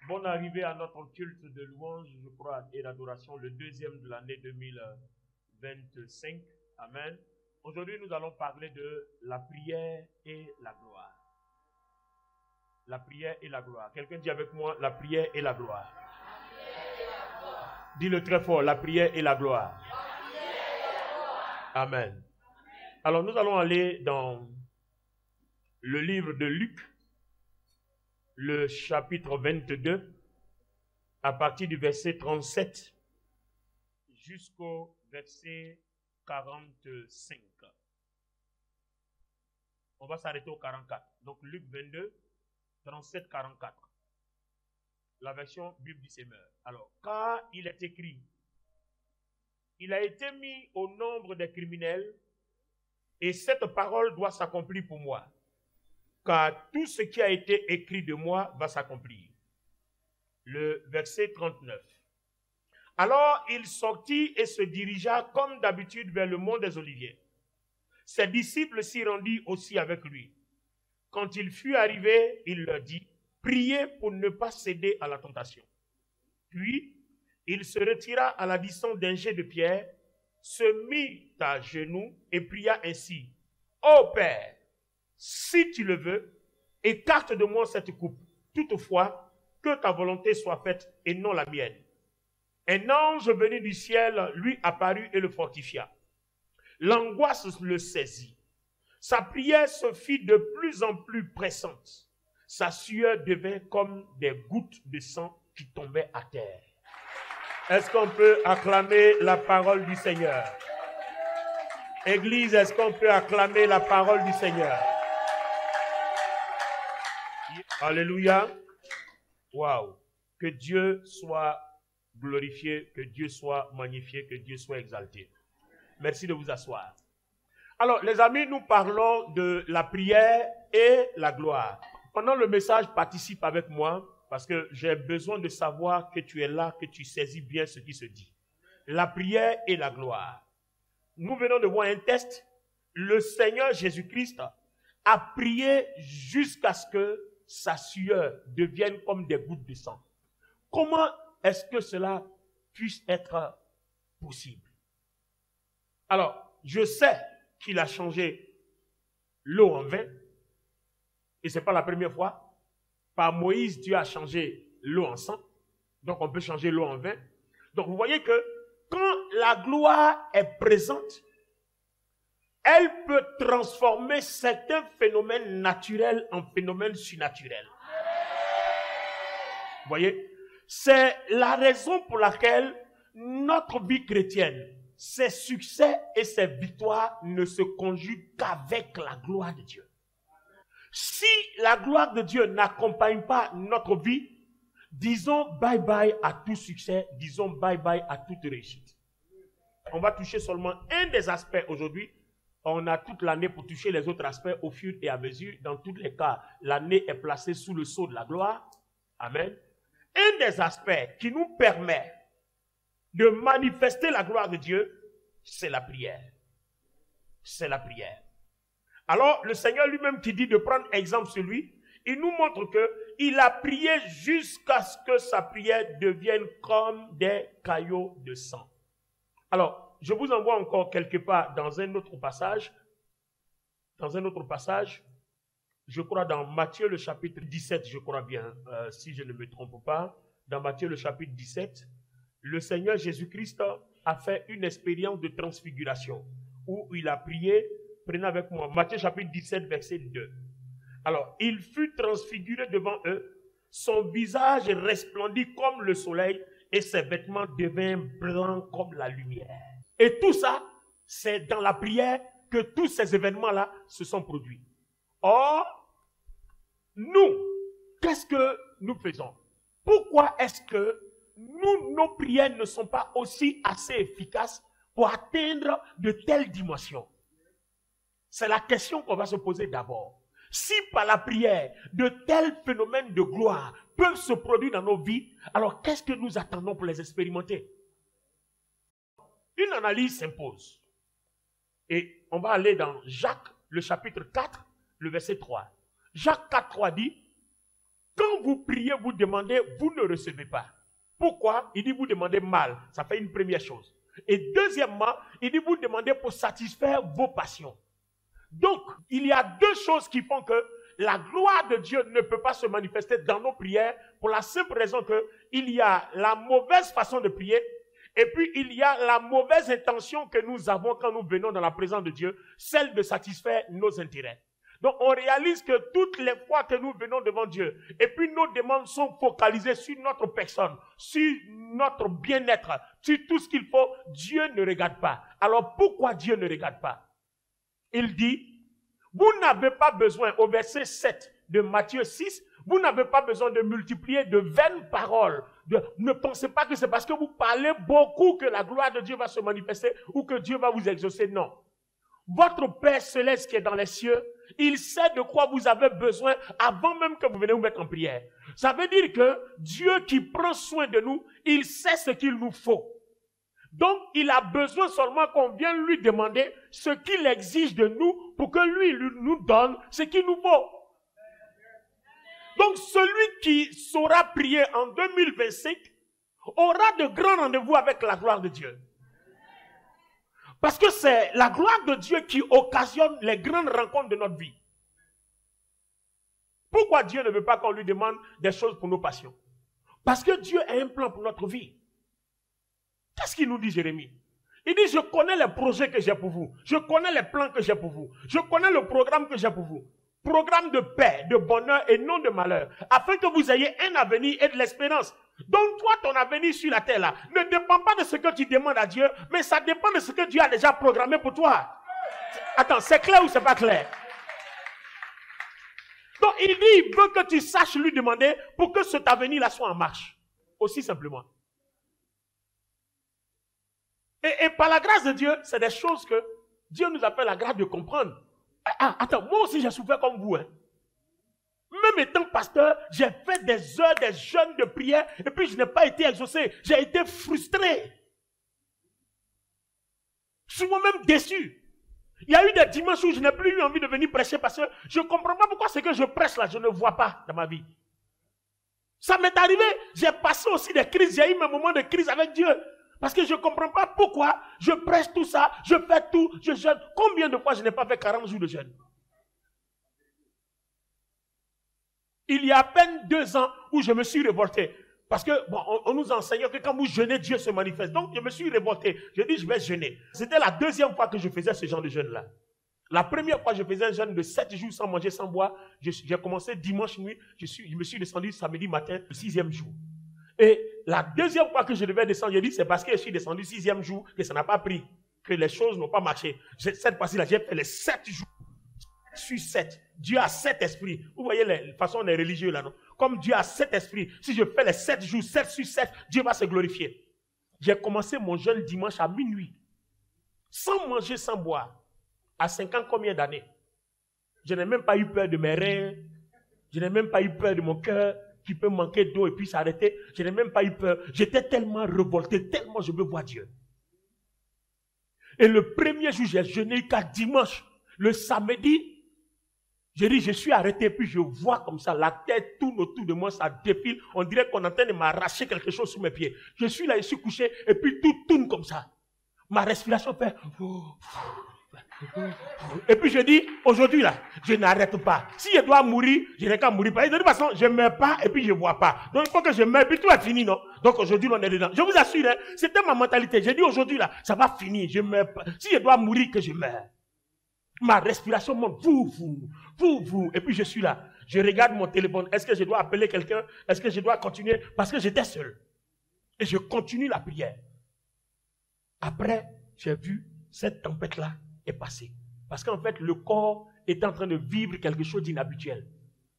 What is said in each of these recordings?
Bonne arrivée à notre culte de louange, je crois, et d'adoration, le deuxième de l'année 2025. Amen. Aujourd'hui, nous allons parler de la prière et la gloire. La prière et la gloire. Quelqu'un dit avec moi, la prière et la gloire. Dis-le très fort, la prière et la gloire. Amen. Alors, nous allons aller dans le livre de Luc, le chapitre 22, à partir du verset 37 jusqu'au verset 45. On va s'arrêter au 44. Donc Luc 22, 37, 44. La version Bible du Semeur. Alors, car il est écrit, il a été mis au nombre des criminels, et cette parole doit s'accomplir pour moi. Car tout ce qui a été écrit de moi va s'accomplir. Le verset 39. Alors il sortit et se dirigea comme d'habitude vers le mont des Oliviers. Ses disciples s'y rendirent aussi avec lui. Quand il fut arrivé, il leur dit, priez pour ne pas céder à la tentation. Puis il se retira à la distance d'un jet de pierre, se mit à genoux et pria ainsi, ô Père, si tu le veux, écarte de moi cette coupe. Toutefois, que ta volonté soit faite et non la mienne. Un ange venu du ciel lui apparut et le fortifia. L'angoisse le saisit. Sa prière se fit de plus en plus pressante. Sa sueur devint comme des gouttes de sang qui tombaient à terre. Est-ce qu'on peut acclamer la parole du Seigneur? Église, est-ce qu'on peut acclamer la parole du Seigneur? Alléluia. Waouh. Que Dieu soit glorifié, que Dieu soit magnifié, que Dieu soit exalté. Merci de vous asseoir. Alors, les amis, nous parlons de la prière et la gloire. Pendant le message, participe avec moi parce que j'ai besoin de savoir que tu es là, que tu saisis bien ce qui se dit. La prière et la gloire. Nous venons de voir un test. Le Seigneur Jésus-Christ a prié jusqu'à ce que sa sueur devienne comme des gouttes de sang. Comment est-ce que cela puisse être possible? Alors, je sais qu'il a changé l'eau en vin, et ce n'est pas la première fois. Par Moïse, Dieu a changé l'eau en sang, donc on peut changer l'eau en vin. Donc vous voyez que quand la gloire est présente, elle peut transformer certains phénomènes naturels en phénomènes surnaturels. Vous voyez? C'est la raison pour laquelle notre vie chrétienne, ses succès et ses victoires ne se conjuguent qu'avec la gloire de Dieu. Si la gloire de Dieu n'accompagne pas notre vie, disons bye bye à tout succès, disons bye bye à toute réussite. On va toucher seulement un des aspects aujourd'hui. On a toute l'année pour toucher les autres aspects au fur et à mesure. Dans tous les cas, l'année est placée sous le sceau de la gloire. Amen. Un des aspects qui nous permet de manifester la gloire de Dieu, c'est la prière. C'est la prière. Alors, le Seigneur lui-même qui dit de prendre exemple sur lui, il nous montre qu'il a prié jusqu'à ce que sa prière devienne comme des caillots de sang. Alors, je vous envoie encore quelque part dans un autre passage. Dans un autre passage, je crois dans Matthieu le chapitre 17, je crois bien, si je ne me trompe pas. Dans Matthieu le chapitre 17, le Seigneur Jésus-Christ a fait une expérience de transfiguration où il a prié. Prenez avec moi Matthieu chapitre 17, verset 2. Alors, il fut transfiguré devant eux, son visage resplendit comme le soleil et ses vêtements devinrent blancs comme la lumière. Et tout ça, c'est dans la prière que tous ces événements-là se sont produits. Or, nous, qu'est-ce que nous faisons? Pourquoi est-ce que nos prières ne sont pas aussi assez efficaces pour atteindre de telles dimensions? C'est la question qu'on va se poser d'abord. Si par la prière, de tels phénomènes de gloire peuvent se produire dans nos vies, alors qu'est-ce que nous attendons pour les expérimenter? Une analyse s'impose. Et on va aller dans Jacques, le chapitre 4, le verset 3. Jacques 4, 3 dit, quand vous priez, vous demandez, vous ne recevez pas. Pourquoi? Il dit vous demandez mal. Ça fait une première chose. Et deuxièmement, il dit vous demandez pour satisfaire vos passions. Donc, il y a deux choses qui font que la gloire de Dieu ne peut pas se manifester dans nos prières pour la simple raison qu'il y a la mauvaise façon de prier et puis il y a la mauvaise intention que nous avons quand nous venons dans la présence de Dieu, celle de satisfaire nos intérêts. Donc, on réalise que toutes les fois que nous venons devant Dieu, et puis nos demandes sont focalisées sur notre personne, sur notre bien-être, sur tout ce qu'il faut, Dieu ne regarde pas. Alors, pourquoi Dieu ne regarde pas? Il dit, vous n'avez pas besoin, au verset 7 de Matthieu 6, vous n'avez pas besoin de multiplier de vaines paroles. Ne pensez pas que c'est parce que vous parlez beaucoup que la gloire de Dieu va se manifester ou que Dieu va vous exaucer. Non. Votre Père céleste qui est dans les cieux, il sait de quoi vous avez besoin avant même que vous venez vous mettre en prière. Ça veut dire que Dieu qui prend soin de nous, il sait ce qu'il nous faut. Donc, il a besoin seulement qu'on vienne lui demander ce qu'il exige de nous pour que lui nous donne ce qu'il nous faut. Donc, celui qui saura prier en 2025 aura de grands rendez-vous avec la gloire de Dieu. Parce que c'est la gloire de Dieu qui occasionne les grandes rencontres de notre vie. Pourquoi Dieu ne veut pas qu'on lui demande des choses pour nos passions? Parce que Dieu a un plan pour notre vie. Qu'est-ce qu'il nous dit, Jérémie? Il dit, je connais les projets que j'ai pour vous. Je connais les plans que j'ai pour vous. Je connais le programme que j'ai pour vous. Programme de paix, de bonheur et non de malheur. Afin que vous ayez un avenir et de l'espérance. Donc toi, ton avenir sur la terre là, ne dépend pas de ce que tu demandes à Dieu, mais ça dépend de ce que Dieu a déjà programmé pour toi. Attends, c'est clair ou c'est pas clair? Donc il dit, il veut que tu saches lui demander pour que cet avenir là soit en marche. Aussi simplement. Et par la grâce de Dieu, c'est des choses que Dieu nous a fait la grâce de comprendre. Ah, attends, moi aussi j'ai souffert comme vous. Hein. Même étant pasteur, j'ai fait des heures, des jeûnes de prière, et puis je n'ai pas été exaucé. J'ai été frustré. Souvent même déçu. Il y a eu des dimanches où je n'ai plus eu envie de venir prêcher parce que je ne comprends pas pourquoi ce que je prêche là, je ne vois pas dans ma vie. Ça m'est arrivé, j'ai passé aussi des crises, j'ai eu mes moments de crise avec Dieu. Parce que je ne comprends pas pourquoi je prêche tout ça, je fais tout, je jeûne. Combien de fois je n'ai pas fait 40 jours de jeûne? Il y a à peine 2 ans où je me suis révolté. Parce que, bon, on nous enseigne que quand vous jeûnez, Dieu se manifeste. Donc, je me suis révolté. Je dis, je vais jeûner. C'était la deuxième fois que je faisais ce genre de jeûne-là. La première fois, je faisais un jeûne de 7 jours sans manger, sans boire. J'ai commencé dimanche nuit. Je me suis descendu samedi matin, le 6e jour. Et la deuxième fois que je devais descendre, j'ai dit, c'est parce que je suis descendu 6e jour que ça n'a pas pris, que les choses n'ont pas marché. Cette fois-ci-là, j'ai fait les 7 jours. Sur 7. Dieu a 7 esprits. Vous voyez la façon des religieux là, non? Comme Dieu a 7 esprits, si je fais les 7 jours, 7 sur 7, Dieu va se glorifier. J'ai commencé mon jeûne dimanche à minuit. Sans manger, sans boire. À 50 combien d'années? Je n'ai même pas eu peur de mes reins. Je n'ai même pas eu peur de mon cœur qui peut manquer d'eau et puis s'arrêter. Je n'ai même pas eu peur. J'étais tellement révolté, tellement je veux voir Dieu. Et le premier jour, j'ai jeûné qu'à dimanche. Le samedi, j'ai dit, je suis arrêté, puis je vois comme ça, la tête tourne autour de moi, ça défile. On dirait qu'on est en train de m'arracher quelque chose sous mes pieds. Je suis là, je suis couché, et puis tout tourne comme ça. Ma respiration fait... Et puis je dis, aujourd'hui là, je n'arrête pas. Si je dois mourir, je n'ai qu'à mourir pas. Et de toute façon, je ne meurs pas, et puis je ne vois pas. Donc il faut que je meure, puis tout est fini, non? Donc aujourd'hui, on est dedans. Je vous assure, hein, c'était ma mentalité. J'ai dit aujourd'hui là, ça va finir, je ne meurs pas. Si je dois mourir, que je meure. Ma respiration monte, et puis je suis là. Je regarde mon téléphone. Est-ce que je dois appeler quelqu'un? Est-ce que je dois continuer? Parce que j'étais seul. Et je continue la prière. Après, j'ai vu cette tempête-là est passée. Parce qu'en fait, le corps était en train de vivre quelque chose d'inhabituel.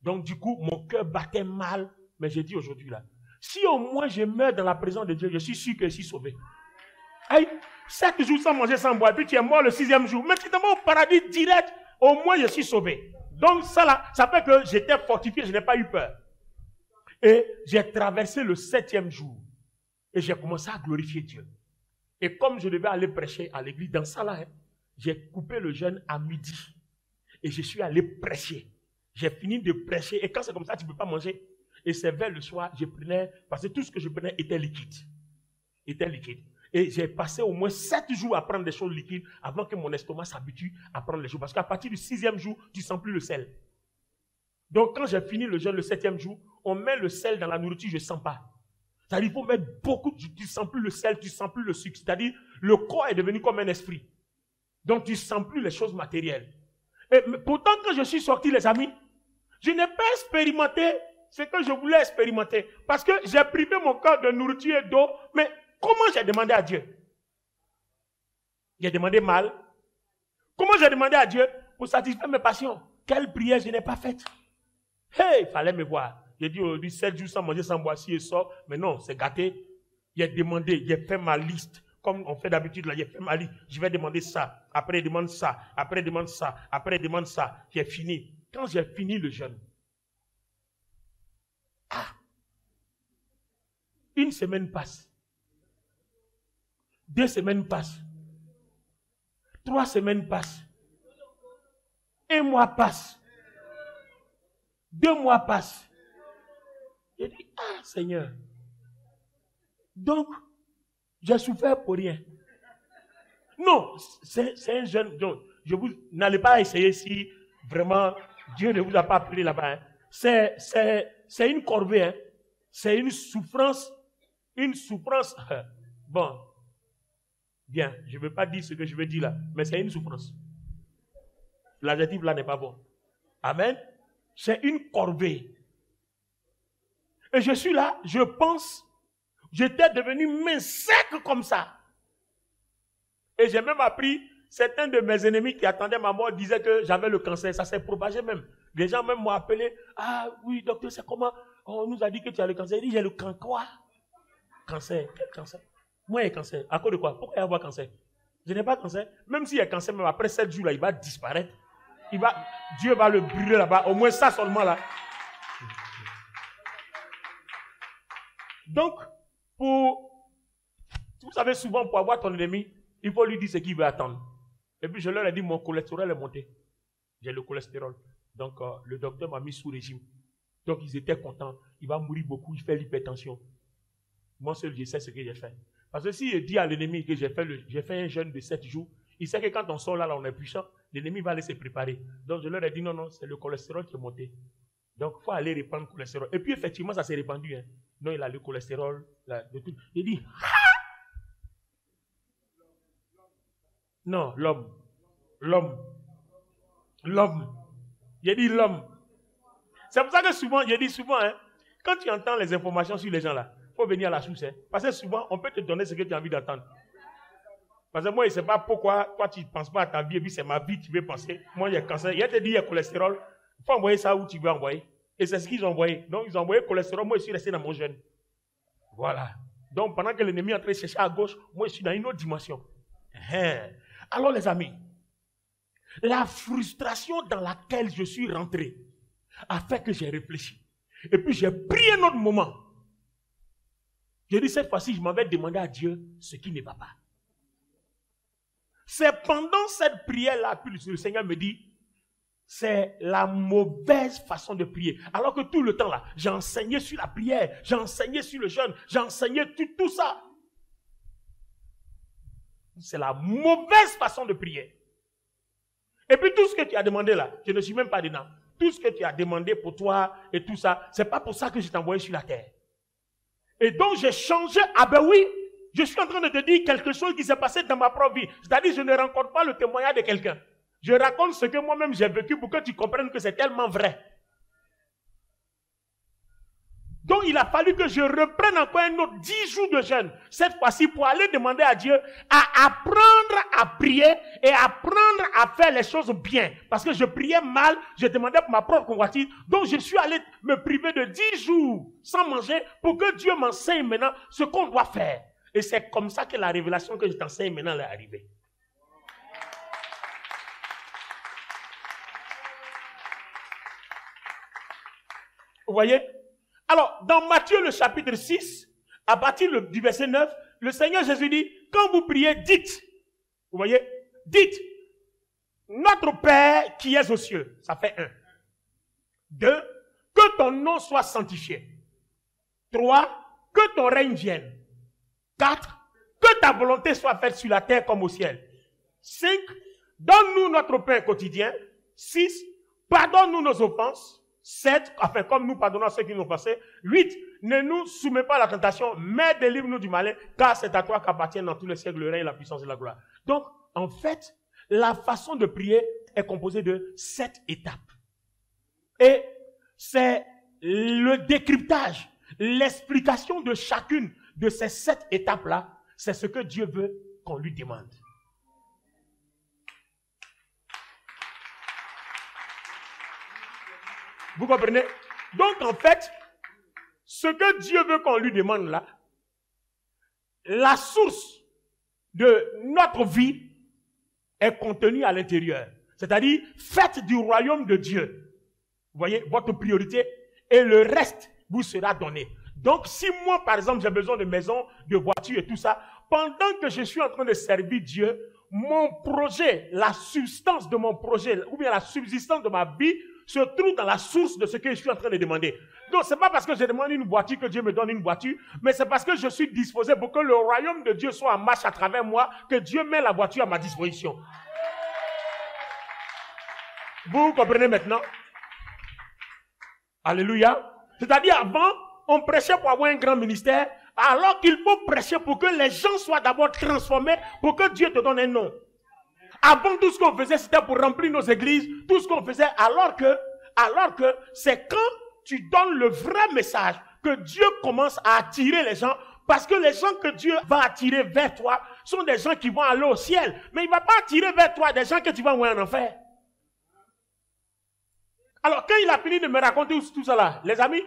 Donc du coup, mon cœur battait mal. Mais j'ai dit aujourd'hui là, si au moins je meurs dans la présence de Dieu, je suis sûr que je suis sauvé. Aïe, 7 jours sans manger, sans boire, puis tu es mort le 6e jour. Mais tu te mets au paradis direct, au moins je suis sauvé. Donc ça là, ça fait que j'étais fortifié, je n'ai pas eu peur. Et j'ai traversé le 7e jour. Et j'ai commencé à glorifier Dieu. Et comme je devais aller prêcher à l'église, dans ça là, j'ai coupé le jeûne à midi. Et je suis allé prêcher. J'ai fini de prêcher. Et quand c'est comme ça, tu ne peux pas manger. Et c'est vers le soir, je prenais, parce que tout ce que je prenais était liquide. Et j'ai passé au moins 7 jours à prendre des choses liquides avant que mon estomac s'habitue à prendre les choses. Parce qu'à partir du 6e jour, tu ne sens plus le sel. Donc quand j'ai fini le jeûne le 7e jour, on met le sel dans la nourriture, je ne sens pas. C'est-à-dire qu'il faut mettre beaucoup, tu ne sens plus le sel, tu ne sens plus le sucre. C'est-à-dire le corps est devenu comme un esprit. Donc tu ne sens plus les choses matérielles. Et pourtant quand je suis sorti les amis, je n'ai pas expérimenté ce que je voulais expérimenter. Parce que j'ai privé mon corps de nourriture et d'eau, mais comment j'ai demandé à Dieu? J'ai demandé mal. Comment j'ai demandé à Dieu pour satisfaire mes passions? Quelle prière je n'ai pas faite? Hey, il fallait me voir. J'ai dit aujourd'hui 7 jours sans manger, sans boire, si et sort. Mais non, c'est gâté. J'ai demandé, j'ai fait ma liste. Comme on fait d'habitude là, j'ai fait ma liste. Je vais demander ça. Après, il demande ça. Après, il demande ça. Après, il demande ça. J'ai fini. Quand j'ai fini le jeûne, une semaine passe. 2 semaines passent. 3 semaines passent. 1 mois passe. 2 mois passent. J'ai dit, Seigneur. Donc, j'ai souffert pour rien. Non, c'est un jeune. Donc, n'allez pas essayer si vraiment Dieu ne vous a pas appelé là-bas. Hein. C'est une corvée. Hein. C'est une souffrance. Bon. Bien, je ne veux pas dire ce que je veux dire là, mais c'est une souffrance. L'adjectif là n'est pas bon. Amen. C'est une corvée. Et je suis là, je pense, j'étais devenu mince sec comme ça. Et j'ai même appris, certains de mes ennemis qui attendaient ma mort disaient que j'avais le cancer. Ça s'est propagé même. Les gens même m'ont appelé. Ah oui, docteur, c'est comment? On nous a dit que tu as le cancer. Il dit, j'ai le cancer. Quoi? Cancer? Quel cancer? Moi, j'ai cancer. À cause de quoi? Pourquoi il y a avoir cancer? Je n'ai pas de cancer. Même s'il y a cancer, même après 7 jours, là, il va disparaître. Dieu va le brûler là-bas. Au moins ça seulement là. Donc, vous savez, souvent, pour avoir ton ennemi, il faut lui dire ce qu'il veut attendre. Et puis, je leur ai dit, mon cholestérol est monté. J'ai le cholestérol. Donc, le docteur m'a mis sous régime. Donc, ils étaient contents. Il va mourir beaucoup, il fait l'hypertension. Moi seul, je sais ce que j'ai fait. Parce que si je dis à l'ennemi que j'ai fait un jeûne de 7 jours, il sait que quand on sort là, on est puissant, l'ennemi va aller se préparer. Donc, je leur ai dit, non, c'est le cholestérol qui est monté. Donc, il faut aller répandre le cholestérol. Et puis, effectivement, ça s'est répandu. Hein. Non, il a le cholestérol, de tout. Il dit, non, l'homme. J'ai dit l'homme. C'est pour ça que souvent, j'ai dit souvent, hein, quand tu entends les informations sur les gens là, il faut venir à la source. Hein, parce que souvent, on peut te donner ce que tu as envie d'entendre. Parce que moi, je ne sais pas pourquoi toi, tu ne penses pas à ta vie, et puis c'est ma vie, tu veux penser. Moi, il y a cancer. Il y a te dit, il y a cholestérol. Il faut envoyer ça où tu veux envoyer. Et c'est ce qu'ils ont envoyé. Donc, ils ont envoyé cholestérol. Moi, je suis resté dans mon jeûne. Voilà. Donc, pendant que l'ennemi est en train de chercher à gauche, moi, je suis dans une autre dimension. Alors, les amis, la frustration dans laquelle je suis rentré a fait que j'ai réfléchi. Et puis, j'ai pris un autre moment. J'ai dit, cette fois-ci, je m'en vais demander à Dieu ce qui ne va pas. C'est pendant cette prière-là que le Seigneur me dit, c'est la mauvaise façon de prier. Alors que tout le temps là, j'ai enseigné sur la prière, j'ai enseigné sur le jeûne, j'ai enseigné tout ça. C'est la mauvaise façon de prier. Et puis tout ce que tu as demandé là, je ne suis même pas dedans. Tout ce que tu as demandé pour toi et tout ça, c'est pas pour ça que je t'ai envoyé sur la terre. Et donc j'ai changé. Ah ben oui, je suis en train de te dire quelque chose qui s'est passé dans ma propre vie. C'est-à-dire je ne rencontre pas le témoignage de quelqu'un. Je raconte ce que moi-même j'ai vécu pour que tu comprennes que c'est tellement vrai. Donc il a fallu que je reprenne encore un autre 10 jours de jeûne. Cette fois-ci pour aller demander à Dieu à apprendre à prier et apprendre à faire les choses bien. Parce que je priais mal, je demandais pour ma propre convoitise. Donc je suis allé me priver de 10 jours sans manger pour que Dieu m'enseigne maintenant ce qu'on doit faire. Et c'est comme ça que la révélation que je t'enseigne maintenant est arrivée. Vous voyez? Alors, dans Matthieu le chapitre 6, à partir du verset 9, le Seigneur Jésus dit, quand vous priez, dites, vous voyez, dites, notre Père qui est aux cieux, ça fait 1. 2, que ton nom soit sanctifié. 3, que ton règne vienne. 4, que ta volonté soit faite sur la terre comme au ciel. 5, donne-nous notre pain quotidien. 6, pardonne-nous nos offenses. 7, enfin comme nous pardonnons à ceux qui nous ont offensés. 8, ne nous soumets pas à la tentation, mais délivre-nous du malin, car c'est à toi qu'appartiennent dans tous les siècles le règne, la puissance et la gloire. Donc, en fait, la façon de prier est composée de 7 étapes. Et c'est le décryptage, l'explication de chacune de ces 7 étapes-là, c'est ce que Dieu veut qu'on lui demande. Vous comprenez? Donc, en fait, ce que Dieu veut qu'on lui demande là, la source de notre vie est contenue à l'intérieur. C'est-à-dire, faites du royaume de Dieu. Vous voyez, votre priorité, et le reste vous sera donné. Donc, si moi, par exemple, j'ai besoin de maison, de voiture et tout ça, pendant que je suis en train de servir Dieu, mon projet, la substance de mon projet, ou bien la subsistance de ma vie, se trouve dans la source de ce que je suis en train de demander. Donc, ce n'est pas parce que je demande une voiture que Dieu me donne une voiture, mais c'est parce que je suis disposé pour que le royaume de Dieu soit en marche à travers moi, que Dieu met la voiture à ma disposition. Vous comprenez maintenant? Alléluia. C'est-à-dire, avant, on prêchait pour avoir un grand ministère, alors qu'il faut prêcher pour que les gens soient d'abord transformés, pour que Dieu te donne un nom. Avant, tout ce qu'on faisait, c'était pour remplir nos églises, tout ce qu'on faisait, alors que c'est quand tu donnes le vrai message que Dieu commence à attirer les gens, parce que les gens que Dieu va attirer vers toi sont des gens qui vont aller au ciel, mais il ne va pas attirer vers toi des gens que tu vas envoyer en enfer. Alors, quand il a fini de me raconter tout ça là, les amis,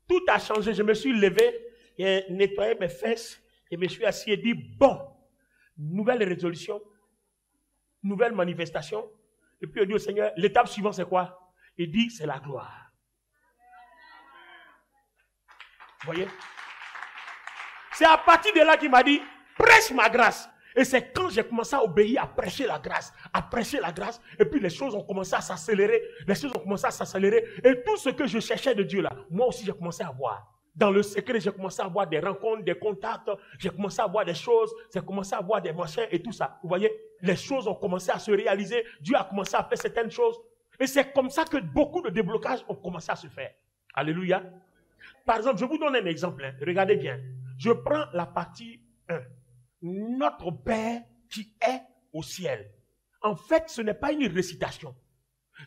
tout a changé. Je me suis levé, et nettoyé mes fesses, et me suis assis et dit, bon, nouvelle résolution, nouvelle manifestation. Et puis il dit au Seigneur, l'étape suivante c'est quoi? Il dit, c'est la gloire. Vous voyez? C'est à partir de là qu'il m'a dit, prêche ma grâce. Et c'est quand j'ai commencé à obéir, à prêcher la grâce, et puis les choses ont commencé à s'accélérer, et tout ce que je cherchais de Dieu là, moi aussi j'ai commencé à voir. Dans le secret, j'ai commencé à avoir des rencontres, des contacts, j'ai commencé à voir des choses, j'ai commencé à voir des machins et tout ça. Vous voyez, les choses ont commencé à se réaliser, Dieu a commencé à faire certaines choses, et c'est comme ça que beaucoup de déblocages ont commencé à se faire. Alléluia. Par exemple, je vous donne un exemple, hein. Regardez bien. Je prends la partie 1. Notre Père qui est au ciel. En fait, ce n'est pas une récitation.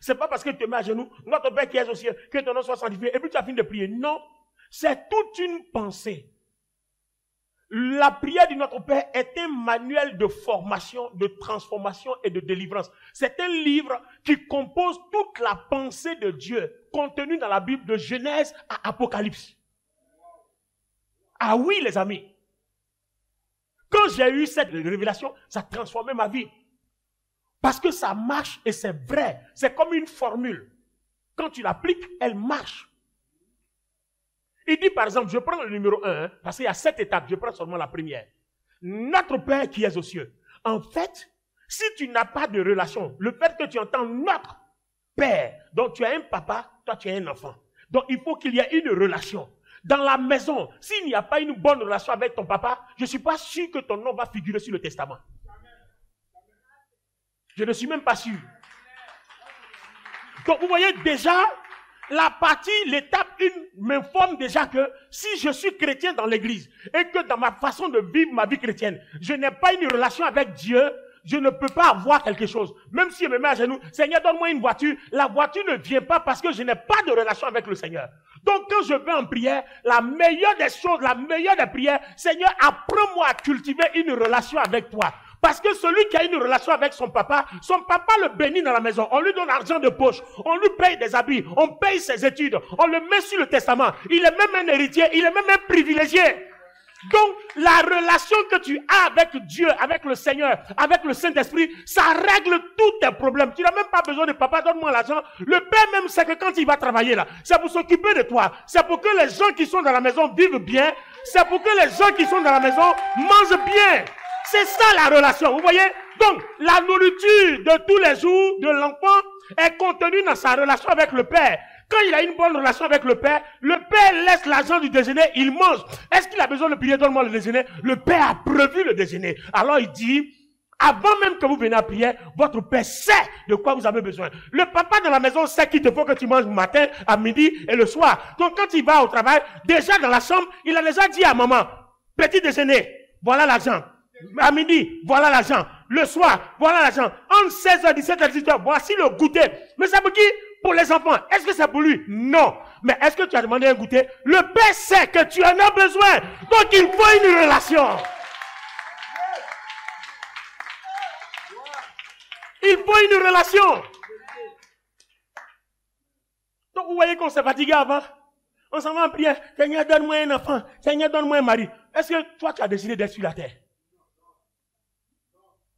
Ce n'est pas parce que tu te mets à genoux, notre Père qui est au ciel, que ton nom soit sanctifié, et puis tu as fini de prier. Non, c'est toute une pensée. La prière de notre Père est un manuel de formation, de transformation et de délivrance. C'est un livre qui compose toute la pensée de Dieu contenue dans la Bible de Genèse à Apocalypse. Ah oui, les amis. Quand j'ai eu cette révélation, ça a transformé ma vie. Parce que ça marche et c'est vrai. C'est comme une formule. Quand tu l'appliques, elle marche. Il dit par exemple, je prends le numéro 1, parce qu'il y a 7 étapes, je prends seulement la première. Notre Père qui est aux cieux. En fait, si tu n'as pas de relation, le fait que tu entends notre Père, donc tu as un papa, toi tu as un enfant. Donc il faut qu'il y ait une relation. Dans la maison, s'il n'y a pas une bonne relation avec ton papa, je ne suis pas sûr que ton nom va figurer sur le testament. Je ne suis même pas sûr. Donc vous voyez déjà, la partie, l'étape 1 m'informe déjà que si je suis chrétien dans l'église et que dans ma façon de vivre ma vie chrétienne, je n'ai pas une relation avec Dieu, je ne peux pas avoir quelque chose. Même si je me mets à genoux, Seigneur, donne-moi une voiture. La voiture ne vient pas parce que je n'ai pas de relation avec le Seigneur. Donc quand je vais en prière, la meilleure des choses, la meilleure des prières, Seigneur, apprends-moi à cultiver une relation avec toi. Parce que celui qui a une relation avec son papa le bénit dans la maison. On lui donne l'argent de poche, on lui paye des habits, on paye ses études, on le met sur le testament. Il est même un héritier, il est même un privilégié. Donc, la relation que tu as avec Dieu, avec le Seigneur, avec le Saint-Esprit, ça règle tous tes problèmes. Tu n'as même pas besoin de papa, donne-moi l'argent. Le Père même sait que quand il va travailler là, c'est pour s'occuper de toi. C'est pour que les gens qui sont dans la maison vivent bien. C'est pour que les gens qui sont dans la maison mangent bien. C'est ça la relation, vous voyez? Donc, la nourriture de tous les jours de l'enfant est contenue dans sa relation avec le Père. Quand il a une bonne relation avec le père laisse l'argent du déjeuner, il mange. Est-ce qu'il a besoin de prier, donne-moi le déjeuner? Le père a prévu le déjeuner. Alors il dit, avant même que vous veniez à prier, votre père sait de quoi vous avez besoin. Le papa dans la maison sait qu'il te faut que tu manges le matin, à midi et le soir. Donc quand il va au travail, déjà dans la chambre, il a déjà dit à maman, petit déjeuner, voilà l'argent. À midi, voilà l'argent. Le soir, voilà l'argent. Entre 16h, 17h, 18h, voici le goûter. Mais ça veut dire, pour les enfants, est-ce que c'est pour lui? Non. Mais est-ce que tu as demandé un goûter? Le père sait que tu en as besoin. Donc il faut une relation. Il faut une relation. Donc vous voyez qu'on s'est fatigué avant. On s'en va en prière. Seigneur, donne-moi un enfant. Seigneur, donne-moi un mari. Est-ce que toi, tu as décidé d'être sur la terre?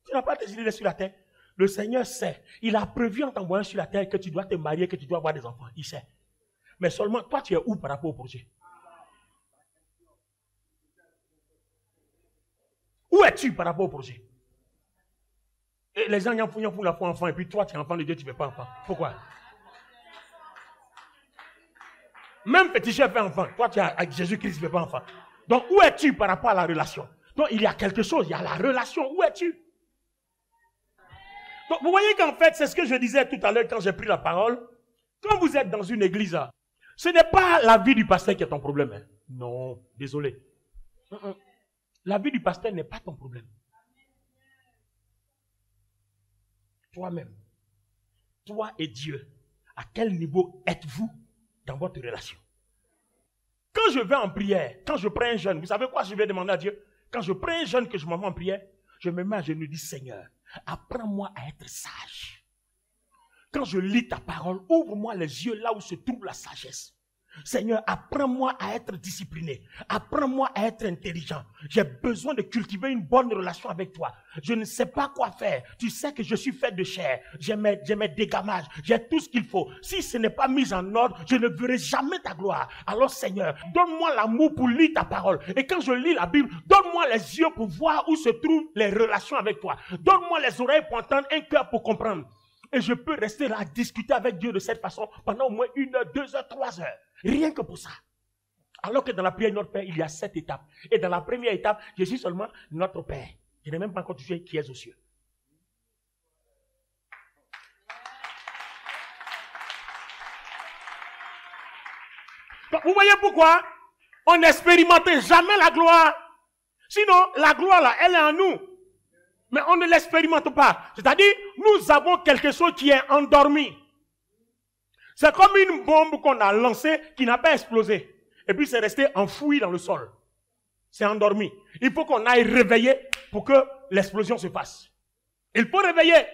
Tu n'as pas décidé d'être sur la terre. Le Seigneur sait. Il a prévu en t'envoyant sur la terre que tu dois te marier, que tu dois avoir des enfants. Il sait. Mais seulement, toi, tu es où par rapport au projet? Où es-tu par rapport au projet? Et les gens, ils font la foi enfant, et puis toi, tu es enfant de Dieu, tu ne fais pas enfant. Pourquoi? Même petit chef fait enfant. Toi, tu es avec Jésus-Christ, tu ne fais pas enfant. Donc, où es-tu par rapport à la relation? Donc, il y a quelque chose, il y a la relation. Où es-tu? Donc, vous voyez qu'en fait, c'est ce que je disais tout à l'heure quand j'ai pris la parole. Quand vous êtes dans une église, ce n'est pas la vie du pasteur qui est ton problème. Hein. Non, désolé. La vie du pasteur n'est pas ton problème. Toi-même, toi et Dieu, à quel niveau êtes-vous dans votre relation? Quand je vais en prière, quand je prends un jeûne, vous savez quoi je vais demander à Dieu? Quand je prends un jeûne que je m'en vais en prière, je me mets à genoux et dis, Seigneur, apprends-moi à être sage. Quand je lis ta parole, ouvre-moi les yeux là où se trouve la sagesse. Seigneur, apprends-moi à être discipliné. Apprends-moi à être intelligent. J'ai besoin de cultiver une bonne relation avec toi. Je ne sais pas quoi faire. Tu sais que je suis fait de chair. J'ai mes dégamages. J'ai tout ce qu'il faut. Si ce n'est pas mis en ordre, je ne verrai jamais ta gloire. Alors Seigneur, donne-moi l'amour pour lire ta parole. Et quand je lis la Bible, donne-moi les yeux pour voir où se trouvent les relations avec toi. Donne-moi les oreilles pour entendre, un cœur pour comprendre. Et je peux rester là à discuter avec Dieu de cette façon pendant au moins 1 heure, 2 heures, 3 heures. Rien que pour ça. Alors que dans la prière de notre Père, il y a 7 étapes. Et dans la première étape, je suis seulement notre Père. Je n'ai même pas encore touché qui est aux cieux. Donc, vous voyez pourquoi on n'expérimente jamais la gloire. Sinon, la gloire là, elle est en nous. Mais on ne l'expérimente pas. C'est-à-dire, nous avons quelque chose qui est endormi. C'est comme une bombe qu'on a lancée qui n'a pas explosé. Et puis c'est resté enfoui dans le sol. C'est endormi. Il faut qu'on aille réveiller pour que l'explosion se fasse. Il faut réveiller.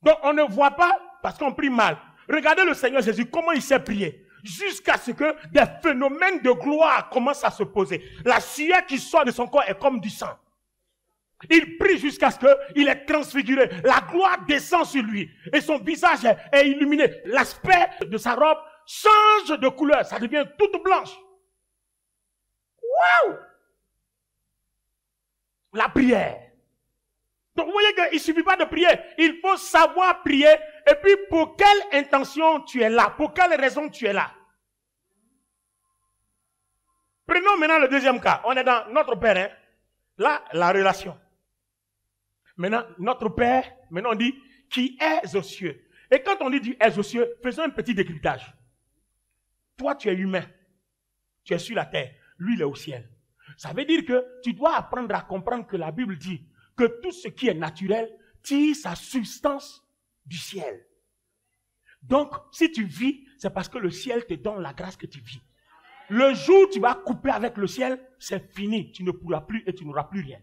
Donc on ne voit pas parce qu'on prie mal. Regardez le Seigneur Jésus, comment il s'est prié. Jusqu'à ce que des phénomènes de gloire commencent à se poser. La sueur qui sort de son corps est comme du sang. Il prie jusqu'à ce qu'il est transfiguré. La gloire descend sur lui. Et son visage est illuminé. L'aspect de sa robe change de couleur. Ça devient toute blanche. Waouh! La prière. Donc vous voyez qu'il ne suffit pas de prier. Il faut savoir prier. Et puis pour quelle intention tu es là? Pour quelle raison tu es là? Prenons maintenant le deuxième cas. On est dans notre Père. Hein? Là, la relation. Maintenant, notre Père, maintenant on dit, qui est aux cieux. Et quand on dit tu es aux cieux, faisons un petit décryptage. Toi, tu es humain. Tu es sur la terre. Lui, il est au ciel. Ça veut dire que tu dois apprendre à comprendre que la Bible dit que tout ce qui est naturel tire sa substance du ciel. Donc, si tu vis, c'est parce que le ciel te donne la grâce que tu vis. Le jour où tu vas couper avec le ciel, c'est fini. Tu ne pourras plus et tu n'auras plus rien.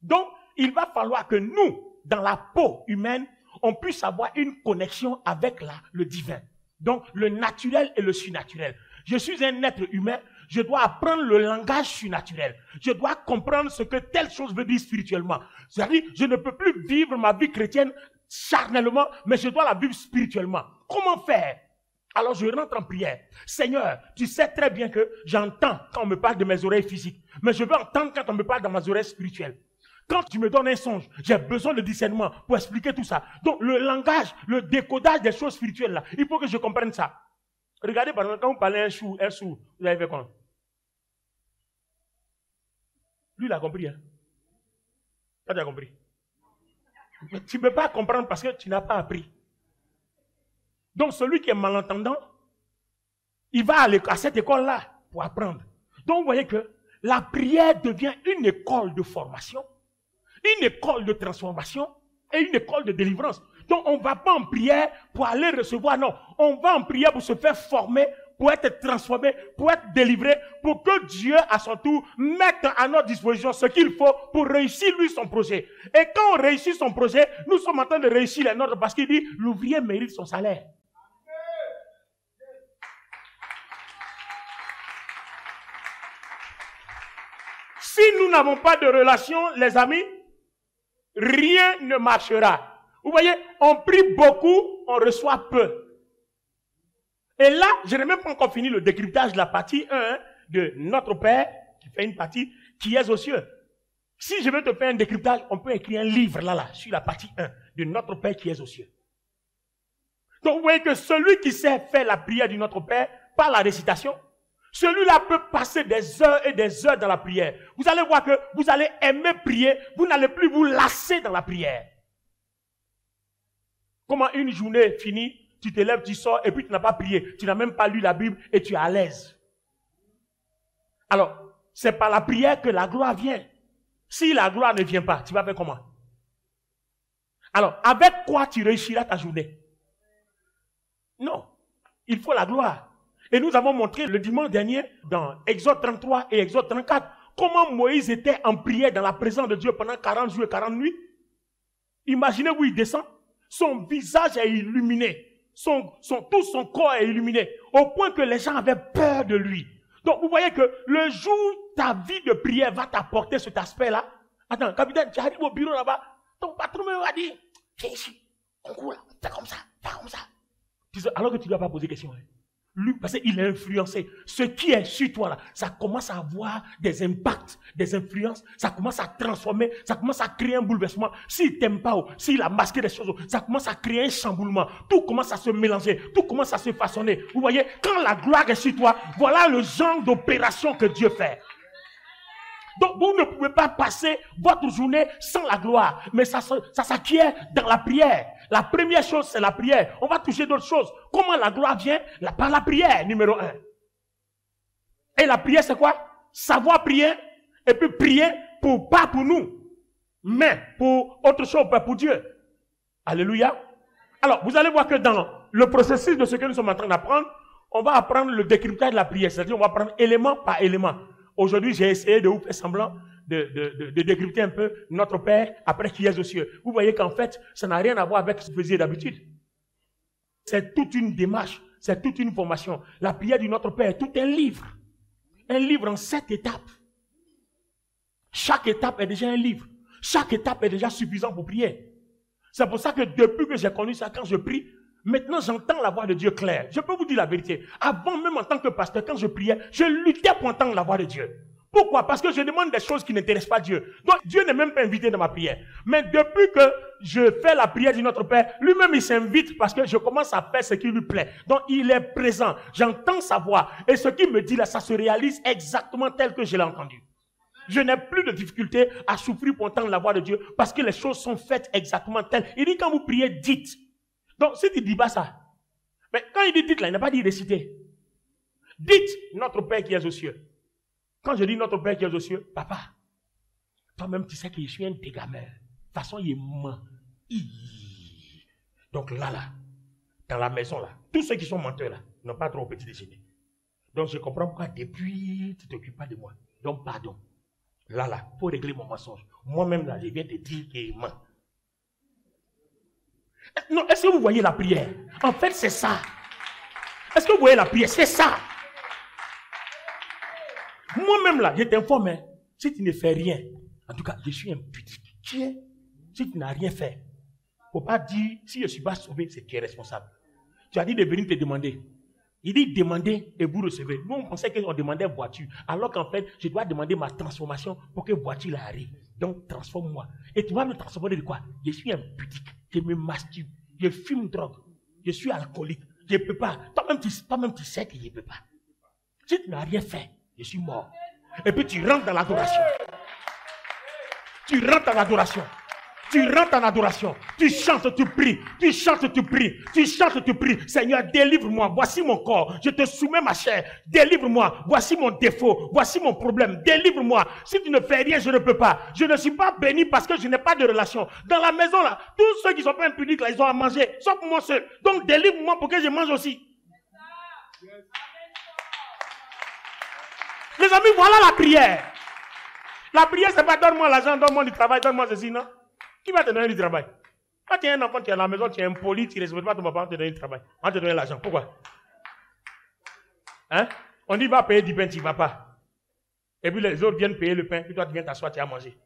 Donc, il va falloir que nous, dans la peau humaine, on puisse avoir une connexion avec le divin. Donc, le naturel et le surnaturel. Je suis un être humain, je dois apprendre le langage surnaturel. Je dois comprendre ce que telle chose veut dire spirituellement. C'est-à-dire, je ne peux plus vivre ma vie chrétienne charnellement, mais je dois la vivre spirituellement. Comment faire? Alors je rentre en prière. Seigneur, tu sais très bien que j'entends quand on me parle de mes oreilles physiques, mais je veux entendre quand on me parle dans mes oreilles spirituelles. Quand tu me donnes un songe, j'ai besoin de discernement pour expliquer tout ça. Donc le langage, le décodage des choses spirituelles là, il faut que je comprenne ça. Regardez, par exemple, quand vous parlez un chou, vous avez fait quoi? Lui, il a compris. Hein? Toi, tu as compris. Mais tu ne peux pas comprendre parce que tu n'as pas appris. Donc, celui qui est malentendant, il va aller à cette école-là pour apprendre. Donc, vous voyez que la prière devient une école de formation, une école de transformation et une école de délivrance. Donc, on ne va pas en prière pour aller recevoir, non. On va en prière pour se faire former, pour être transformé, pour être délivré, pour que Dieu, à son tour, mette à notre disposition ce qu'il faut pour réussir, lui, son projet. Et quand on réussit son projet, nous sommes en train de réussir les nôtres parce qu'il dit, l'ouvrier mérite son salaire. Si nous n'avons pas de relation, les amis, rien ne marchera. Vous voyez, on prie beaucoup, on reçoit peu. Et là, je n'ai même pas encore fini le décryptage de la partie 1 de notre Père, qui fait une partie qui est aux cieux. Si je veux te faire un décryptage, on peut écrire un livre là, sur la partie 1 de notre Père qui est aux cieux. Donc vous voyez que celui qui sait faire la prière de notre Père, par la récitation, celui-là peut passer des heures et des heures dans la prière. Vous allez voir que vous allez aimer prier, vous n'allez plus vous lasser dans la prière. Comment une journée finie, tu te lèves, tu sors et puis tu n'as pas prié. Tu n'as même pas lu la Bible et tu es à l'aise. Alors, c'est par la prière que la gloire vient. Si la gloire ne vient pas, tu vas faire comment? Alors, avec quoi tu réussiras ta journée? Non, il faut la gloire. Et nous avons montré le dimanche dernier dans Exode 33 et Exode 34 comment Moïse était en prière dans la présence de Dieu pendant 40 jours et 40 nuits. Imaginez où il descend. Son visage est illuminé. Tout son corps est illuminé. Au point que les gens avaient peur de lui. Donc vous voyez que le jour où ta vie de prière va t'apporter cet aspect-là. Attends, capitaine, tu arrives au bureau là-bas. Ton patron me va dire, viens ici, on court là, fais comme ça, fais comme ça. Alors que tu ne dois pas poser question. Hein. Lui, parce qu'il est influencé. Ce qui est sur toi là, ça commence à avoir des impacts, des influences, ça commence à transformer, ça commence à créer un bouleversement. S'il t'aime pas, s'il a masqué des choses, ça commence à créer un chamboulement. Tout commence à se mélanger, tout commence à se façonner. Vous voyez, quand la gloire est sur toi, voilà le genre d'opération que Dieu fait. Donc vous ne pouvez pas passer votre journée sans la gloire, mais ça s'acquiert dans la prière. La première chose, c'est la prière. On va toucher d'autres choses. Comment la gloire vient? Par la prière, numéro 1. Et la prière, c'est quoi? Savoir prier, et puis prier pas pour nous, mais pour autre chose, pas pour Dieu. Alléluia. Alors, vous allez voir que dans le processus de ce que nous sommes en train d'apprendre, on va apprendre le décryptage de la prière. C'est-à-dire, on va prendre élément par élément. Aujourd'hui, j'ai essayé de vous faire semblant de décrypter un peu notre Père après qui est aux cieux. Vous voyez qu'en fait, ça n'a rien à voir avec ce que vous faisiez d'habitude. C'est toute une démarche, c'est toute une formation. La prière du Notre Père est tout un livre. Un livre en 7 étapes. Chaque étape est déjà un livre. Chaque étape est déjà suffisant pour prier. C'est pour ça que depuis que j'ai connu ça, quand je prie, maintenant j'entends la voix de Dieu claire. Je peux vous dire la vérité. Avant même en tant que pasteur, quand je priais, je luttais pour entendre la voix de Dieu. Pourquoi? Parce que je demande des choses qui n'intéressent pas Dieu. Donc Dieu n'est même pas invité dans ma prière. Mais depuis que je fais la prière du Notre Père, lui-même il s'invite parce que je commence à faire ce qui lui plaît. Donc il est présent. J'entends sa voix. Et ce qu'il me dit là, ça se réalise exactement tel que je l'ai entendu. Je n'ai plus de difficulté à souffrir pour entendre la voix de Dieu parce que les choses sont faites exactement telles. Il dit quand vous priez, dites. Donc si tu ne dis pas ça, mais quand il dit dites là, il n'a pas dit réciter. Dites notre Père qui est aux cieux. Quand je dis notre Père qui est aux cieux, papa, toi-même tu sais que je suis un dégameur. De toute façon, il est ment. Donc là, dans la maison là, tous ceux qui sont menteurs là, n'ont pas trop au petit déjeuner. Donc je comprends pourquoi depuis tu ne t'occupes pas de moi. Donc pardon. Là, il faut régler mon mensonge. Moi-même là, je viens te dire qu'il ment. Non, est-ce que vous voyez la prière? En fait, c'est ça. Est-ce que vous voyez la prière? C'est ça. Moi-même là, je t'informe, hein, si tu ne fais rien, en tout cas, je suis impudique. Si tu n'as rien fait, il ne faut pas dire, si je ne suis pas sauvé, c'est qui est responsable. Tu as dit de venir te demander. Il dit demandez et vous recevez. Nous, on pensait qu'on demandait voiture, alors qu'en fait, je dois demander ma transformation pour que voiture arrive. Donc, transforme-moi. Et tu vas me transformer de quoi? Je suis impudique, je me masturbe, je fume drogue, je suis alcoolique. Je ne peux pas. Toi-même, tu sais que je ne peux pas. Si tu n'as rien fait, je suis mort. Et puis tu rentres dans l'adoration. Tu rentres en adoration. Tu rentres en adoration. Tu chantes, tu pries. Tu chantes, tu pries. Tu chantes, tu pries. Seigneur, délivre-moi. Voici mon corps. Je te soumets ma chair. Délivre-moi. Voici mon défaut. Voici mon problème. Délivre-moi. Si tu ne fais rien, je ne peux pas. Je ne suis pas béni parce que je n'ai pas de relation. Dans la maison, là, tous ceux qui ne sont pas impudiques, là, ils ont à manger. Sauf moi seul. Donc, délivre-moi pour que je mange aussi. Les amis, voilà la prière. La prière, c'est pas donne-moi l'argent, donne-moi du travail, donne-moi ceci, non? Qui va te donner du travail? Quand tu es un enfant, tu es à la maison, tu es impoli, tu ne respectes pas ton papa, on te donne du travail. On te donne l'argent. Pourquoi? Hein? On dit, va payer du pain, tu ne vas pas. Et puis les autres viennent payer le pain, puis toi, tu viens t'asseoir, tu as mangé.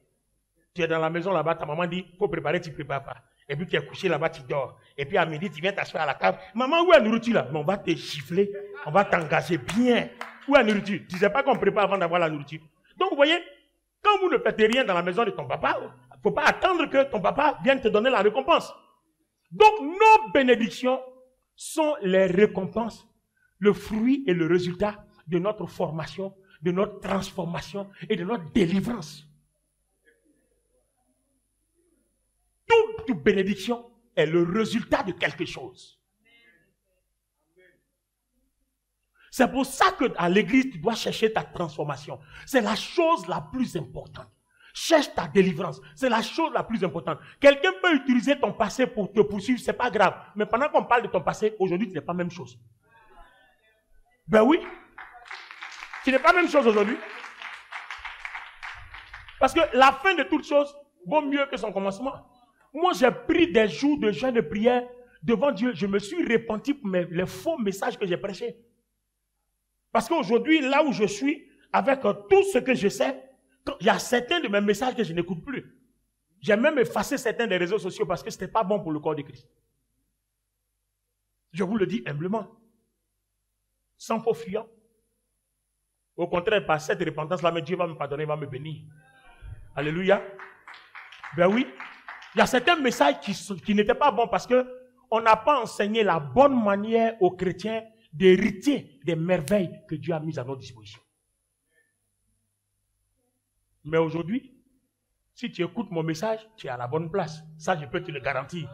Tu es dans la maison là-bas, ta maman dit, il faut préparer, tu ne prépares pas. Et puis tu es couché là-bas, tu dors. Et puis à midi, tu viens t'asseoir à la table. Maman, où est la nourriture là? Mais on va te gifler, on va t'engager bien. Où est la nourriture? Tu ne sais pas qu'on prépare avant d'avoir la nourriture. Donc vous voyez, quand vous ne faites rien dans la maison de ton papa, il ne faut pas attendre que ton papa vienne te donner la récompense. Donc, nos bénédictions sont les récompenses, le fruit et le résultat de notre formation, de notre transformation et de notre délivrance. Toute bénédiction est le résultat de quelque chose. C'est pour ça qu'à l'église, tu dois chercher ta transformation. C'est la chose la plus importante. Cherche ta délivrance. C'est la chose la plus importante. Quelqu'un peut utiliser ton passé pour te poursuivre, c'est pas grave. Mais pendant qu'on parle de ton passé, aujourd'hui, tu n'es pas la même chose. Ben oui. Tu n'es pas la même chose aujourd'hui. Parce que la fin de toute chose vaut mieux que son commencement. Moi, j'ai pris des jours de jeûne de prière devant Dieu. Je me suis repenti pour les faux messages que j'ai prêchés. Parce qu'aujourd'hui, là où je suis, avec tout ce que je sais, il y a certains de mes messages que je n'écoute plus. J'ai même effacé certains des réseaux sociaux parce que ce n'était pas bon pour le corps de Christ. Je vous le dis humblement. Sans faux fuyant. Au contraire, par cette repentance-là, Dieu va me pardonner, il va me bénir. Alléluia. Ben oui. Il y a certains messages qui n'étaient pas bons parce qu'on n'a pas enseigné la bonne manière aux chrétiens d'hériter des merveilles que Dieu a mises à notre disposition. Mais aujourd'hui, si tu écoutes mon message, tu es à la bonne place. Ça, je peux te le garantir.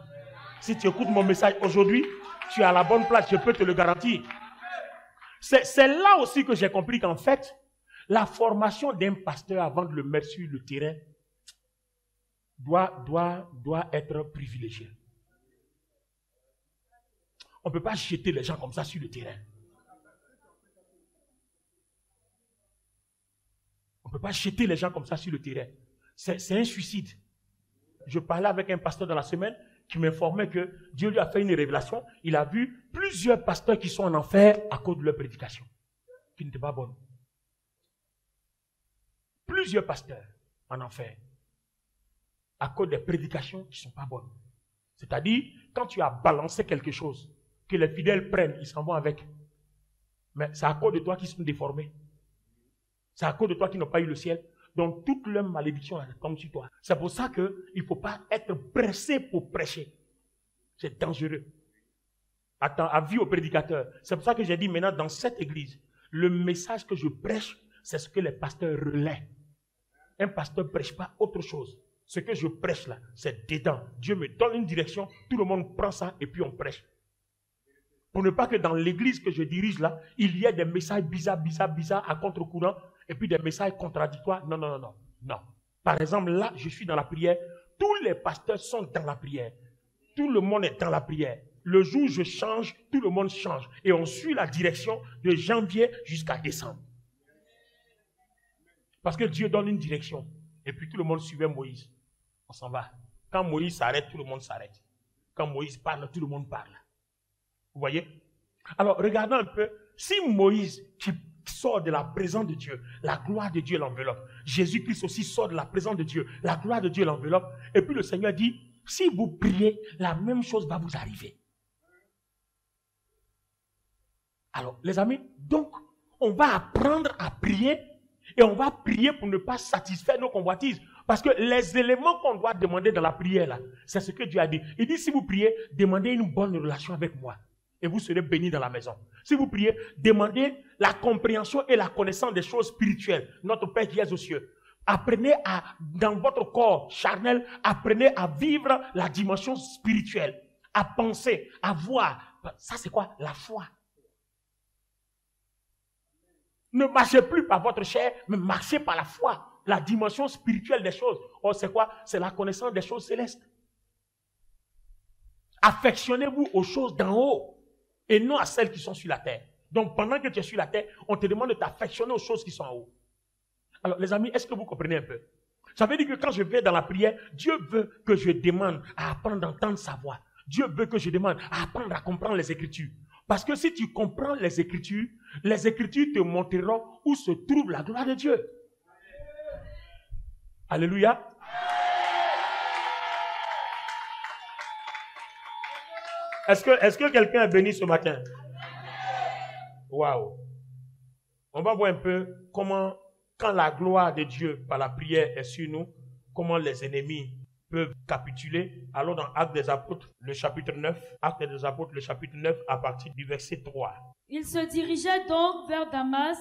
Si tu écoutes mon message aujourd'hui, tu es à la bonne place, je peux te le garantir. C'est là aussi que j'ai compris qu'en fait, la formation d'un pasteur avant de le mettre sur le terrain doit être privilégiée. On ne peut pas jeter les gens comme ça sur le terrain. On ne peut pas jeter les gens comme ça sur le terrain. C'est un suicide. Je parlais avec un pasteur dans la semaine qui m'informait que Dieu lui a fait une révélation. Il a vu plusieurs pasteurs qui sont en enfer à cause de leur prédication, qui n'étaient pas bonnes. Plusieurs pasteurs en enfer à cause des prédications qui ne sont pas bonnes. C'est-à-dire, quand tu as balancé quelque chose, que les fidèles prennent, ils s'en vont avec. Mais c'est à cause de toi qu'ils sont déformés. C'est à cause de toi qu'ils n'ont pas eu le ciel. Donc, toute leur malédiction tombe sur toi. C'est pour ça qu'il ne faut pas être pressé pour prêcher. C'est dangereux. Avis au prédicateur. C'est pour ça que j'ai dit maintenant, dans cette église, le message que je prêche, c'est ce que les pasteurs relaient. Un pasteur ne prêche pas autre chose. Ce que je prêche là, c'est dedans. Dieu me donne une direction, tout le monde prend ça et puis on prêche. Pour ne pas que dans l'église que je dirige là, il y ait des messages bizarres à contre-courant et puis des messages contradictoires. Non. Par exemple, là, je suis dans la prière. Tous les pasteurs sont dans la prière. Tout le monde est dans la prière. Le jour où je change, tout le monde change. Et on suit la direction de janvier jusqu'à décembre. Parce que Dieu donne une direction. Et puis tout le monde suivait Moïse. On s'en va. Quand Moïse s'arrête, tout le monde s'arrête. Quand Moïse parle, tout le monde parle. Vous voyez? Alors, regardons un peu. Si Moïse, qui sort de la présence de Dieu, la gloire de Dieu l'enveloppe. Jésus-Christ aussi sort de la présence de Dieu, la gloire de Dieu l'enveloppe. Et puis le Seigneur dit, si vous priez, la même chose va vous arriver. Alors, les amis, donc, on va apprendre à prier et on va prier pour ne pas satisfaire nos convoitises. Parce que les éléments qu'on doit demander dans la prière, là, c'est ce que Dieu a dit. Il dit, si vous priez, demandez une bonne relation avec moi. et vous serez bénis dans la maison. Si vous priez, demandez la compréhension et la connaissance des choses spirituelles. Notre Père qui est aux cieux. Apprenez dans votre corps charnel, apprenez à vivre la dimension spirituelle, à penser, à voir. Ça, c'est quoi? La foi. Ne marchez plus par votre chair, mais marchez par la foi. La dimension spirituelle des choses. Oh, c'est quoi? C'est la connaissance des choses célestes. Affectionnez-vous aux choses d'en haut et non à celles qui sont sur la terre. Donc, pendant que tu es sur la terre, on te demande de t'affectionner aux choses qui sont en haut. Alors, les amis, est-ce que vous comprenez un peu? Ça veut dire que quand je vais dans la prière, Dieu veut que je demande à apprendre à entendre sa voix. Dieu veut que je demande à apprendre à comprendre les Écritures. Parce que si tu comprends les Écritures te montreront où se trouve la gloire de Dieu. Alléluia. Est-ce que quelqu'un est béni ce matin? Waouh. On va voir un peu comment, quand la gloire de Dieu par la prière est sur nous, comment les ennemis peuvent capituler. Allons dans Actes des Apôtres, le chapitre 9. Actes des Apôtres, le chapitre 9, à partir du verset 3. Il se dirigeait donc vers Damas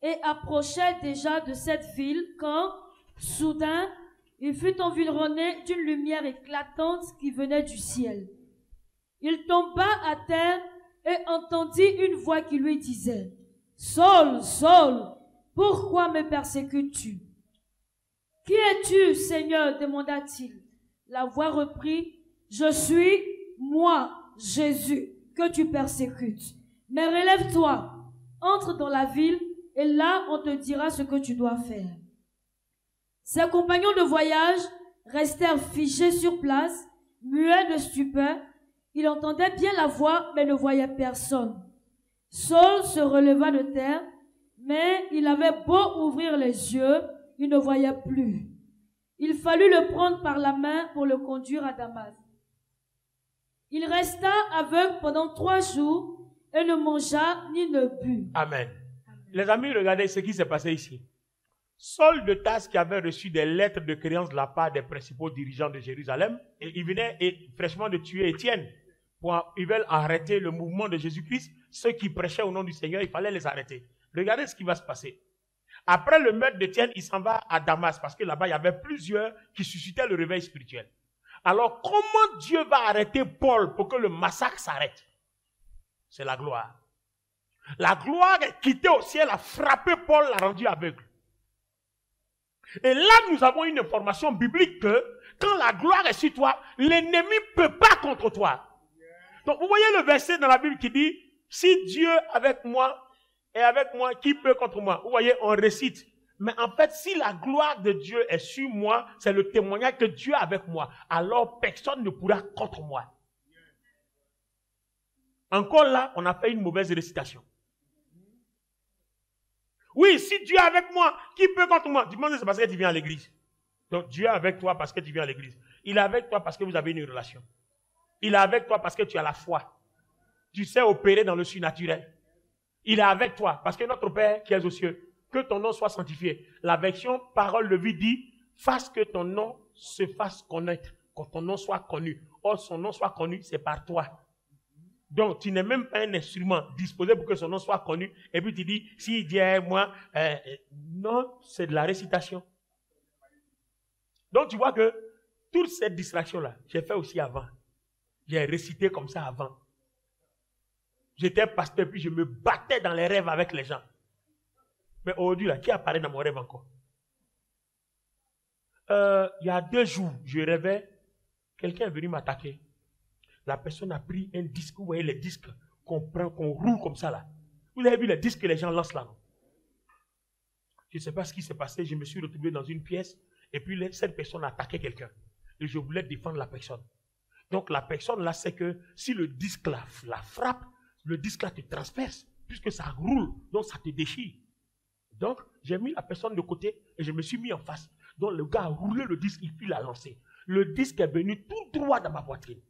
et approchait déjà de cette ville quand, soudain, il fut environné d'une lumière éclatante qui venait du ciel. Il tomba à terre et entendit une voix qui lui disait: « Saul, Saul, pourquoi me persécutes-tu? » « Qui es-tu, Seigneur ?» demanda-t-il. La voix reprit: « Je suis, moi, Jésus, que tu persécutes. Mais relève-toi, entre dans la ville, et là on te dira ce que tu dois faire. » Ses compagnons de voyage restèrent figés sur place, muets de stupeur. Il entendait bien la voix, mais ne voyait personne. Saul se releva de terre, mais il avait beau ouvrir les yeux, il ne voyait plus. Il fallut le prendre par la main pour le conduire à Damas. Il resta aveugle pendant 3 jours et ne mangea ni ne but. Amen. Les amis, regardez ce qui s'est passé ici. Saul de Tarse, qui avait reçu des lettres de créance de la part des principaux dirigeants de Jérusalem, et il venait fraîchement de tuer Étienne. Ils veulent arrêter le mouvement de Jésus-Christ. Ceux qui prêchaient au nom du Seigneur, il fallait les arrêter. Regardez ce qui va se passer. Après le meurtre d'Étienne, il s'en va à Damas, parce que là-bas, il y avait plusieurs qui suscitaient le réveil spirituel. Alors, comment Dieu va arrêter Paul pour que le massacre s'arrête? C'est la gloire. La gloire est quittée au ciel, a frappé Paul, l'a rendu aveugle. Et là, nous avons une information biblique que quand la gloire est sur toi, l'ennemi ne peut pas contre toi. Donc, vous voyez le verset dans la Bible qui dit, si Dieu avec moi est avec moi, qui peut contre moi? Vous voyez, on récite. Mais en fait, si la gloire de Dieu est sur moi, c'est le témoignage que Dieu est avec moi. Alors, personne ne pourra contre moi. Encore là, on a fait une mauvaise récitation. Oui, si Dieu est avec moi, qui peut contre moi? Tu demandes, c'est parce que tu viens à l'église. Donc, Dieu est avec toi parce que tu viens à l'église. Il est avec toi parce que vous avez une relation. Il est avec toi parce que tu as la foi. Tu sais opérer dans le surnaturel. Il est avec toi parce que notre Père qui est aux cieux, que ton nom soit sanctifié. La version parole de vie dit, fasse que ton nom se fasse connaître, que ton nom soit connu. Or, son nom soit connu, c'est par toi. Donc, tu n'es même pas un instrument disposé pour que son nom soit connu. Et puis tu dis, si Dieu est moi, non, c'est de la récitation. Donc, tu vois que toute cette distraction-là, j'ai fait aussi avant. J'ai récité comme ça avant. J'étais pasteur, puis je me battais dans les rêves avec les gens. Mais aujourd'hui, là, qui apparaît dans mon rêve encore? Il y a 2 jours, je rêvais, quelqu'un est venu m'attaquer. La personne a pris un disque, vous voyez les disques qu'on prend, qu'on roule comme ça là. Vous avez vu les disques que les gens lancent là, non? Je ne sais pas ce qui s'est passé, je me suis retrouvé dans une pièce, et puis cette personne a attaqué quelqu'un. Et je voulais défendre la personne. Donc la personne là sait que si le disque là, la frappe, le disque là te transperce, puisque ça roule, donc ça te déchire. Donc j'ai mis la personne de côté et je me suis mis en face. Donc le gars a roulé le disque, il l'a lancé. Le disque est venu tout droit dans ma poitrine.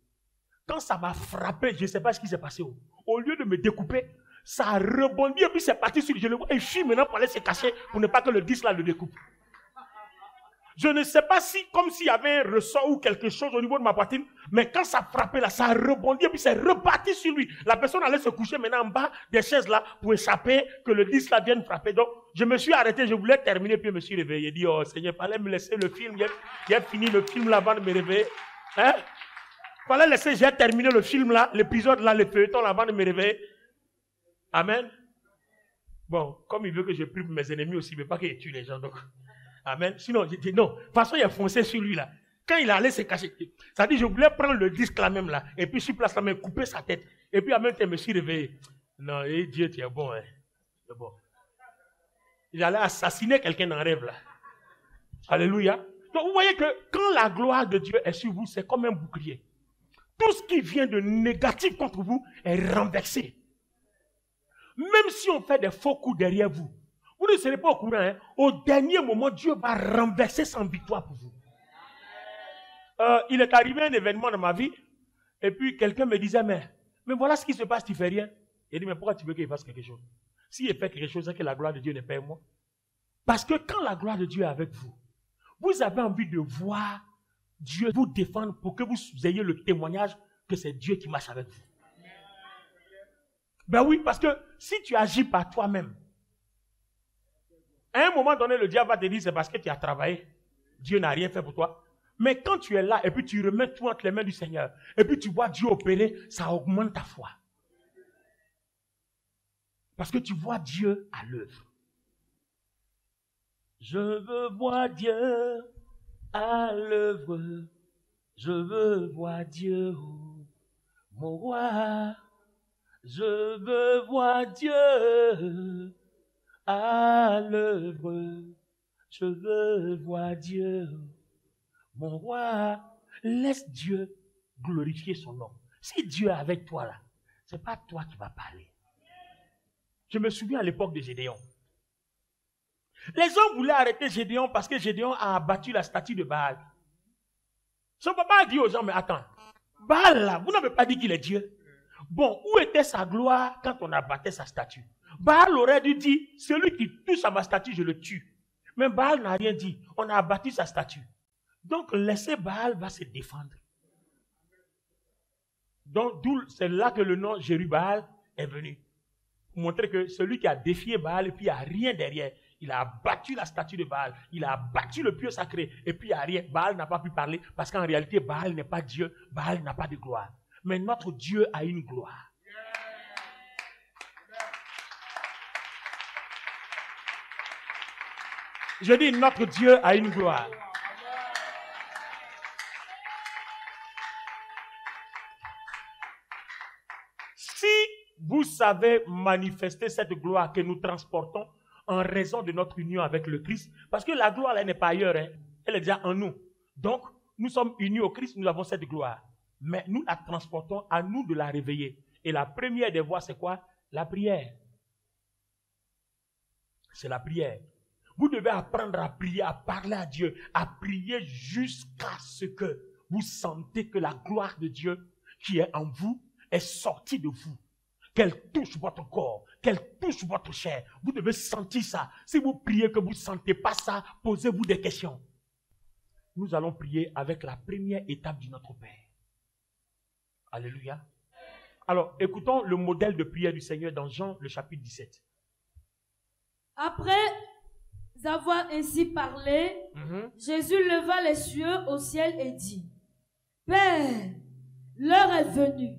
Quand ça m'a frappé, je ne sais pas ce qui s'est passé. Au lieu de me découper, ça a rebondi et puis c'est parti sur le genou. Et je suis maintenant pour aller se cacher pour ne pas que le disque là le découpe. Je ne sais pas si, comme s'il y avait un ressort ou quelque chose au niveau de ma poitrine, mais quand ça frappait là, ça a rebondi et puis c'est reparti sur lui. La personne allait se coucher maintenant en bas des chaises là pour échapper que le disque là vienne frapper. Donc, je me suis arrêté, je voulais terminer, puis je me suis réveillé. J'ai dit, oh Seigneur, fallait me laisser le film. J'ai fini le film là avant de me réveiller. Hein? Fallait laisser, j'ai terminé le film là, l'épisode là, le feuilleton là avant de me réveiller. Amen. Bon, comme il veut que je prie pour mes ennemis aussi, mais pas qu'il tue les gens. Donc, amen. Sinon, j'ai dit non. De toute façon, il a foncé sur lui là. Quand il allait se cacher, ça dit, je voulais prendre le disque là même là, et puis sur place là même, couper sa tête. Et puis en même temps, je me suis réveillé. Non, et Dieu, tu es bon, hein. Tu es bon. J'allais assassiner quelqu'un en rêve là. Alléluia. Donc vous voyez que quand la gloire de Dieu est sur vous, c'est comme un bouclier. Tout ce qui vient de négatif contre vous est renversé. Même si on fait des faux coups derrière vous, vous ne serez pas au courant. Hein? Au dernier moment, Dieu va renverser son victoire pour vous. Il est arrivé un événement dans ma vie, et puis quelqu'un me disait, mais voilà ce qui se passe, tu ne fais rien. Il dit, mais pourquoi tu veux qu'il fasse quelque chose? S'il fait quelque chose, c'est que la gloire de Dieu n'est pas avec moi. Parce que quand la gloire de Dieu est avec vous, vous avez envie de voir Dieu vous défendre pour que vous ayez le témoignage que c'est Dieu qui marche avec vous. Ben oui, parce que si tu agis par toi-même, à un moment donné, le diable va te dire c'est parce que tu as travaillé. Dieu n'a rien fait pour toi. Mais quand tu es là et puis tu remets tout entre les mains du Seigneur et puis tu vois Dieu opérer, ça augmente ta foi. Parce que tu vois Dieu à l'œuvre. Je veux voir Dieu à l'œuvre. Je veux voir Dieu, mon roi. Je veux voir Dieu à l'œuvre. Je veux voir Dieu, mon roi. Laisse Dieu glorifier son nom. Si Dieu est avec toi là, ce n'est pas toi qui vas parler. Je me souviens à l'époque de Gédéon. Les gens voulaient arrêter Gédéon parce que Gédéon a abattu la statue de Baal. Son papa a dit aux gens, mais attends, Baal là, vous n'avez pas dit qu'il est Dieu. Bon, où était sa gloire quand on abattait sa statue? Baal aurait dû dire, celui qui touche à ma statue, je le tue. Mais Baal n'a rien dit. On a abattu sa statue. Donc, laissez Baal va se défendre. Donc, c'est là que le nom Jérubbaal est venu. Pour montrer que celui qui a défié Baal, et puis il n'y a rien derrière. Il a abattu la statue de Baal. Il a abattu le pieu sacré. Et puis il n'y a rien. Baal n'a pas pu parler parce qu'en réalité, Baal n'est pas Dieu. Baal n'a pas de gloire. Mais notre Dieu a une gloire. Je dis, notre Dieu a une gloire. Si vous savez manifester cette gloire que nous transportons en raison de notre union avec le Christ, parce que la gloire, elle n'est pas ailleurs, hein. Elle est déjà en nous. Donc, nous sommes unis au Christ, nous avons cette gloire. Mais nous la transportons, à nous de la réveiller. Et la première des voies, c'est quoi? La prière. C'est la prière. Vous devez apprendre à prier, à parler à Dieu, à prier jusqu'à ce que vous sentez que la gloire de Dieu qui est en vous est sortie de vous. Qu'elle touche votre corps, qu'elle touche votre chair. Vous devez sentir ça. Si vous priez que vous ne sentez pas ça, posez-vous des questions. Nous allons prier avec la première étape de notre Père. Alléluia. Alors, écoutons le modèle de prière du Seigneur dans Jean, le chapitre 17. Après avoir ainsi parlé, Jésus leva les yeux au ciel et dit, Père, l'heure est venue.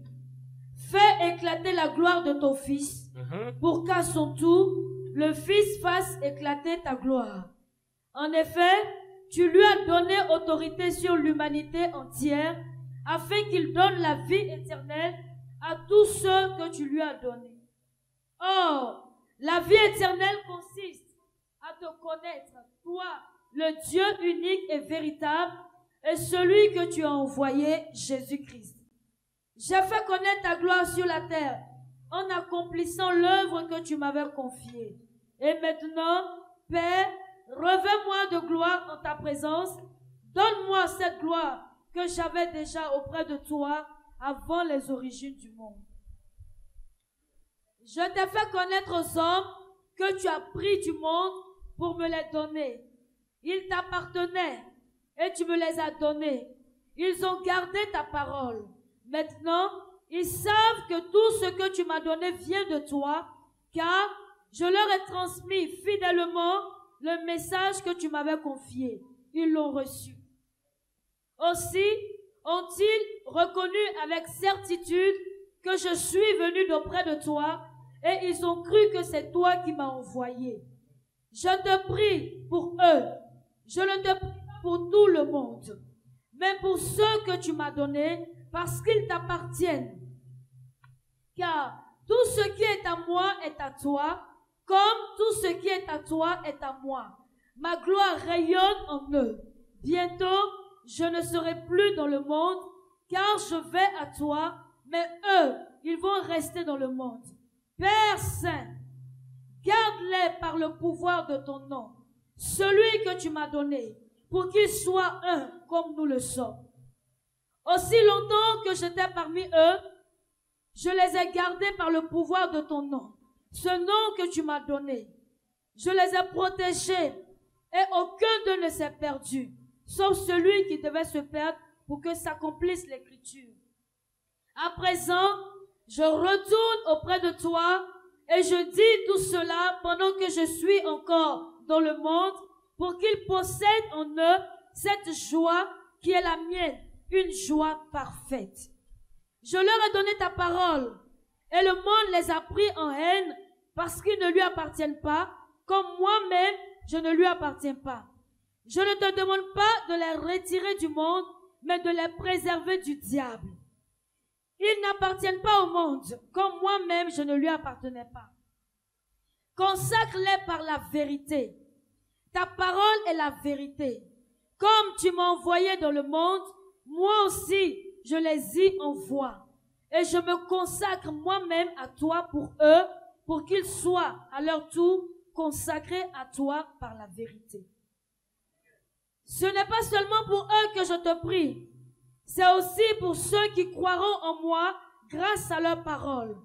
Fais éclater la gloire de ton Fils, pour qu'à son tour, le Fils fasse éclater ta gloire. En effet, tu lui as donné autorité sur l'humanité entière, afin qu'il donne la vie éternelle à tous ceux que tu lui as donnés. Or, la vie éternelle consiste à te connaître, toi, le Dieu unique et véritable, et celui que tu as envoyé, Jésus-Christ. J'ai fait connaître ta gloire sur la terre, en accomplissant l'œuvre que tu m'avais confiée. Et maintenant, Père, revêt-moi de gloire en ta présence. Donne-moi cette gloire que j'avais déjà auprès de toi avant les origines du monde. Je t'ai fait connaître aux hommes que tu as pris du monde pour me les donner. Ils t'appartenaient, et tu me les as donnés. Ils ont gardé ta parole. Maintenant, ils savent que tout ce que tu m'as donné vient de toi, car je leur ai transmis fidèlement le message que tu m'avais confié. Ils l'ont reçu. Aussi ont-ils reconnu avec certitude que je suis venu d'auprès de toi, et ils ont cru que c'est toi qui m'as envoyé. Je te prie pour eux. Je ne te prie pas pour tout le monde, mais pour ceux que tu m'as donnés, parce qu'ils t'appartiennent. Car tout ce qui est à moi est à toi, comme tout ce qui est à toi est à moi. Ma gloire rayonne en eux. Bientôt, je ne serai plus dans le monde, car je vais à toi, mais eux, ils vont rester dans le monde. Père Saint, garde-les par le pouvoir de ton nom, celui que tu m'as donné, pour qu'ils soient un comme nous le sommes. Aussi longtemps que j'étais parmi eux, je les ai gardés par le pouvoir de ton nom, ce nom que tu m'as donné. Je les ai protégés et aucun d'eux ne s'est perdu, sauf celui qui devait se perdre pour que s'accomplisse l'écriture. À présent, je retourne auprès de toi et je dis tout cela pendant que je suis encore dans le monde pour qu'ils possèdent en eux cette joie qui est la mienne, une joie parfaite. Je leur ai donné ta parole et le monde les a pris en haine parce qu'ils ne lui appartiennent pas, comme moi-même je ne lui appartiens pas. Je ne te demande pas de les retirer du monde, mais de les préserver du diable. Ils n'appartiennent pas au monde, comme moi-même je ne lui appartenais pas. Consacre-les par la vérité. Ta parole est la vérité. Comme tu m'as envoyé dans le monde, moi aussi je les y envoie. Et je me consacre moi-même à toi pour eux, pour qu'ils soient à leur tour consacrés à toi par la vérité. Ce n'est pas seulement pour eux que je te prie, c'est aussi pour ceux qui croiront en moi grâce à leur parole.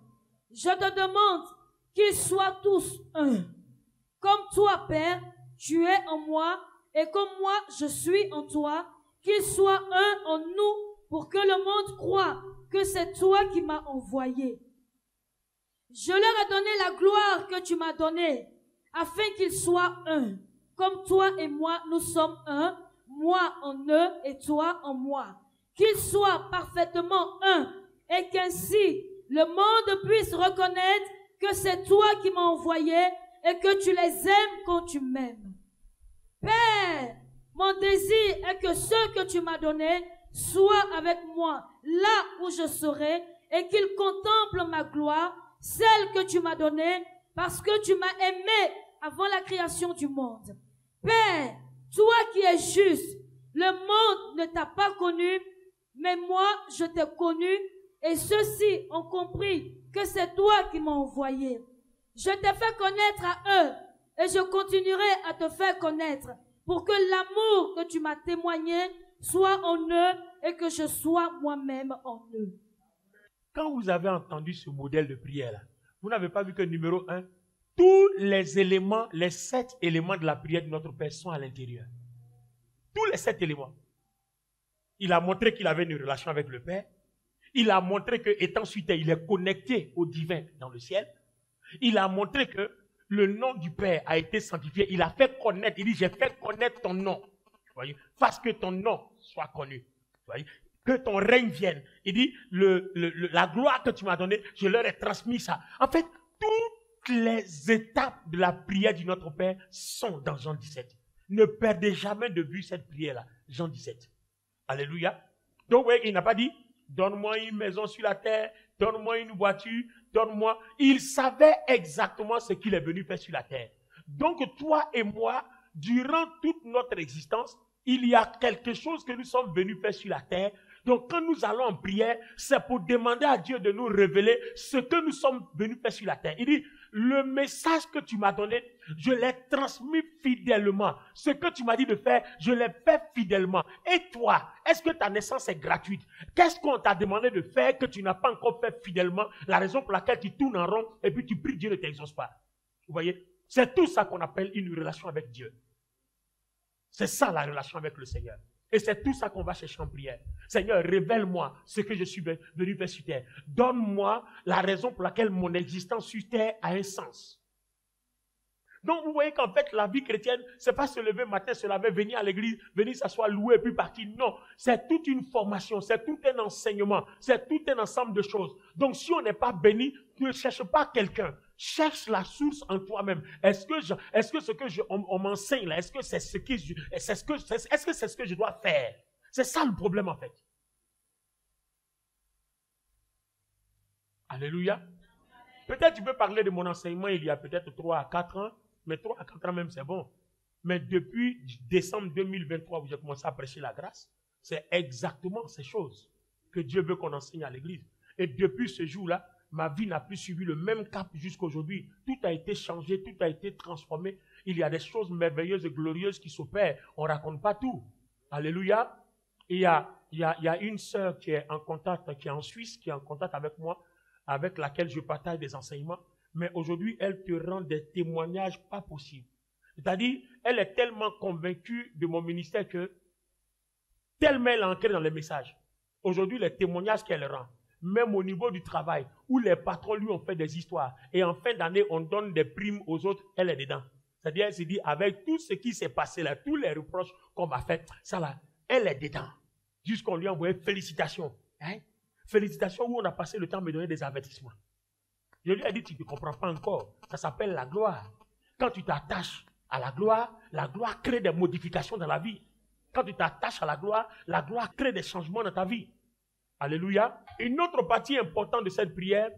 Je te demande qu'ils soient tous un. Comme toi, Père, tu es en moi et comme moi je suis en toi, qu'ils soient un en nous pour que le monde croie que c'est toi qui m'as envoyé. Je leur ai donné la gloire que tu m'as donnée, afin qu'ils soient un. Comme toi et moi, nous sommes un, moi en eux et toi en moi. Qu'ils soient parfaitement un, et qu'ainsi le monde puisse reconnaître que c'est toi qui m'as envoyé et que tu les aimes quand tu m'aimes. Père, mon désir est que ceux que tu m'as donnés soient avec moi là où je serai et qu'ils contemplent ma gloire, celle que tu m'as donnée parce que tu m'as aimé avant la création du monde. Père, toi qui es juste, le monde ne t'a pas connu, mais moi je t'ai connu et ceux-ci ont compris que c'est toi qui m'as envoyé. Je t'ai fait connaître à eux et je continuerai à te faire connaître pour que l'amour que tu m'as témoigné soit en eux et que je sois moi-même en eux. Quand vous avez entendu ce modèle de prière-là, vous n'avez pas vu que numéro 1, tous les éléments, les 7 éléments de la prière de notre Père sont à l'intérieur. Tous les 7 éléments. Il a montré qu'il avait une relation avec le Père. Il a montré qu'étant suite, il est connecté au divin dans le ciel. Il a montré que le nom du Père a été sanctifié. Il a fait connaître, il dit, j'ai fait connaître ton nom. Voyez, fasse que ton nom soit connu. Voyez, que ton règne vienne. Il dit, la gloire que tu m'as donnée, je leur ai transmis ça. En fait, toutes les étapes de la prière du Notre Père sont dans Jean 17. Ne perdez jamais de vue cette prière-là. Jean 17. Alléluia. Donc, oui, il n'a pas dit, donne-moi une maison sur la terre, donne-moi une voiture, donne-moi. Il savait exactement ce qu'il est venu faire sur la terre. Donc, toi et moi, durant toute notre existence, il y a quelque chose que nous sommes venus faire sur la terre. Donc, quand nous allons en prière, c'est pour demander à Dieu de nous révéler ce que nous sommes venus faire sur la terre. Il dit, le message que tu m'as donné, je l'ai transmis fidèlement. Ce que tu m'as dit de faire, je l'ai fait fidèlement. Et toi, est-ce que ta naissance est gratuite? Qu'est-ce qu'on t'a demandé de faire que tu n'as pas encore fait fidèlement? La raison pour laquelle tu tournes en rond et puis tu pries, Dieu ne t'exauce pas. Vous voyez? C'est tout ça qu'on appelle une relation avec Dieu. C'est ça la relation avec le Seigneur. Et c'est tout ça qu'on va chercher en prière. Seigneur, révèle-moi ce que je suis venu faire sur terre. Donne-moi la raison pour laquelle mon existence sur terre a un sens. Donc vous voyez qu'en fait la vie chrétienne, c'est pas se lever matin, se laver, venir à l'église, venir s'asseoir, louer et puis partir. Non, c'est toute une formation, c'est tout un enseignement, c'est tout un ensemble de choses. Donc si on n'est pas béni, ne cherche pas quelqu'un. Cherche la source en toi-même. Est-ce que ce que on m'enseigne là, est-ce que c'est ce que je dois faire? C'est ça le problème en fait. Alléluia. Peut-être tu peux parler de mon enseignement il y a peut-être 3 à 4 ans, mais 3 à 4 ans même c'est bon. Mais depuis décembre 2023 où j'ai commencé à prêcher la grâce, c'est exactement ces choses que Dieu veut qu'on enseigne à l'église. Et depuis ce jour-là, ma vie n'a plus suivi le même cap jusqu'aujourd'hui. Tout a été changé, tout a été transformé. Il y a des choses merveilleuses et glorieuses qui s'opèrent. On ne raconte pas tout. Alléluia. Il y a une sœur qui est en contact, qui est en Suisse, qui est en contact avec moi, avec laquelle je partage des enseignements. Mais aujourd'hui, elle te rend des témoignages pas possibles. C'est-à-dire, elle est tellement convaincue de mon ministère que, tellement elle est ancrée dans les messages. Aujourd'hui, les témoignages qu'elle rend, même au niveau du travail, où les patrons lui ont fait des histoires, et en fin d'année, on donne des primes aux autres, elle est dedans. C'est-à-dire, elle se dit, avec tout ce qui s'est passé là, tous les reproches qu'on m'a fait, ça là, elle est dedans. Jusqu'on lui a envoyé félicitations. Hein? Félicitations où on a passé le temps à me donner des avertissements. Je lui ai dit, tu ne comprends pas encore. Ça s'appelle la gloire. Quand tu t'attaches à la gloire crée des modifications dans la vie. Quand tu t'attaches à la gloire crée des changements dans ta vie. Alléluia. Une autre partie importante de cette prière,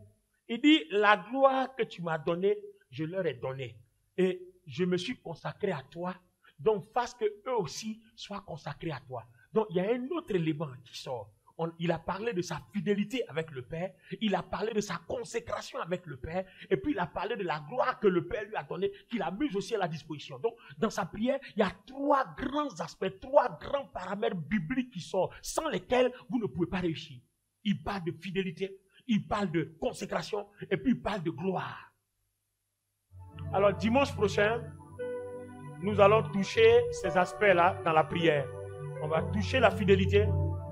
il dit, la gloire que tu m'as donnée, je leur ai donnée. Et je me suis consacré à toi. Donc, fasse que eux aussi soient consacrés à toi. Donc, il y a un autre élément qui sort. Il a parlé de sa fidélité avec le Père, il a parlé de sa consécration avec le Père, et puis il a parlé de la gloire que le Père lui a donnée, qu'il a mise aussi à la disposition. Donc, dans sa prière, il y a 3 grands aspects, 3 grands paramètres bibliques qui sortent, sans lesquels vous ne pouvez pas réussir. Il parle de fidélité, il parle de consécration, et puis il parle de gloire. Alors, dimanche prochain, nous allons toucher ces aspects-là dans la prière. On va toucher la fidélité,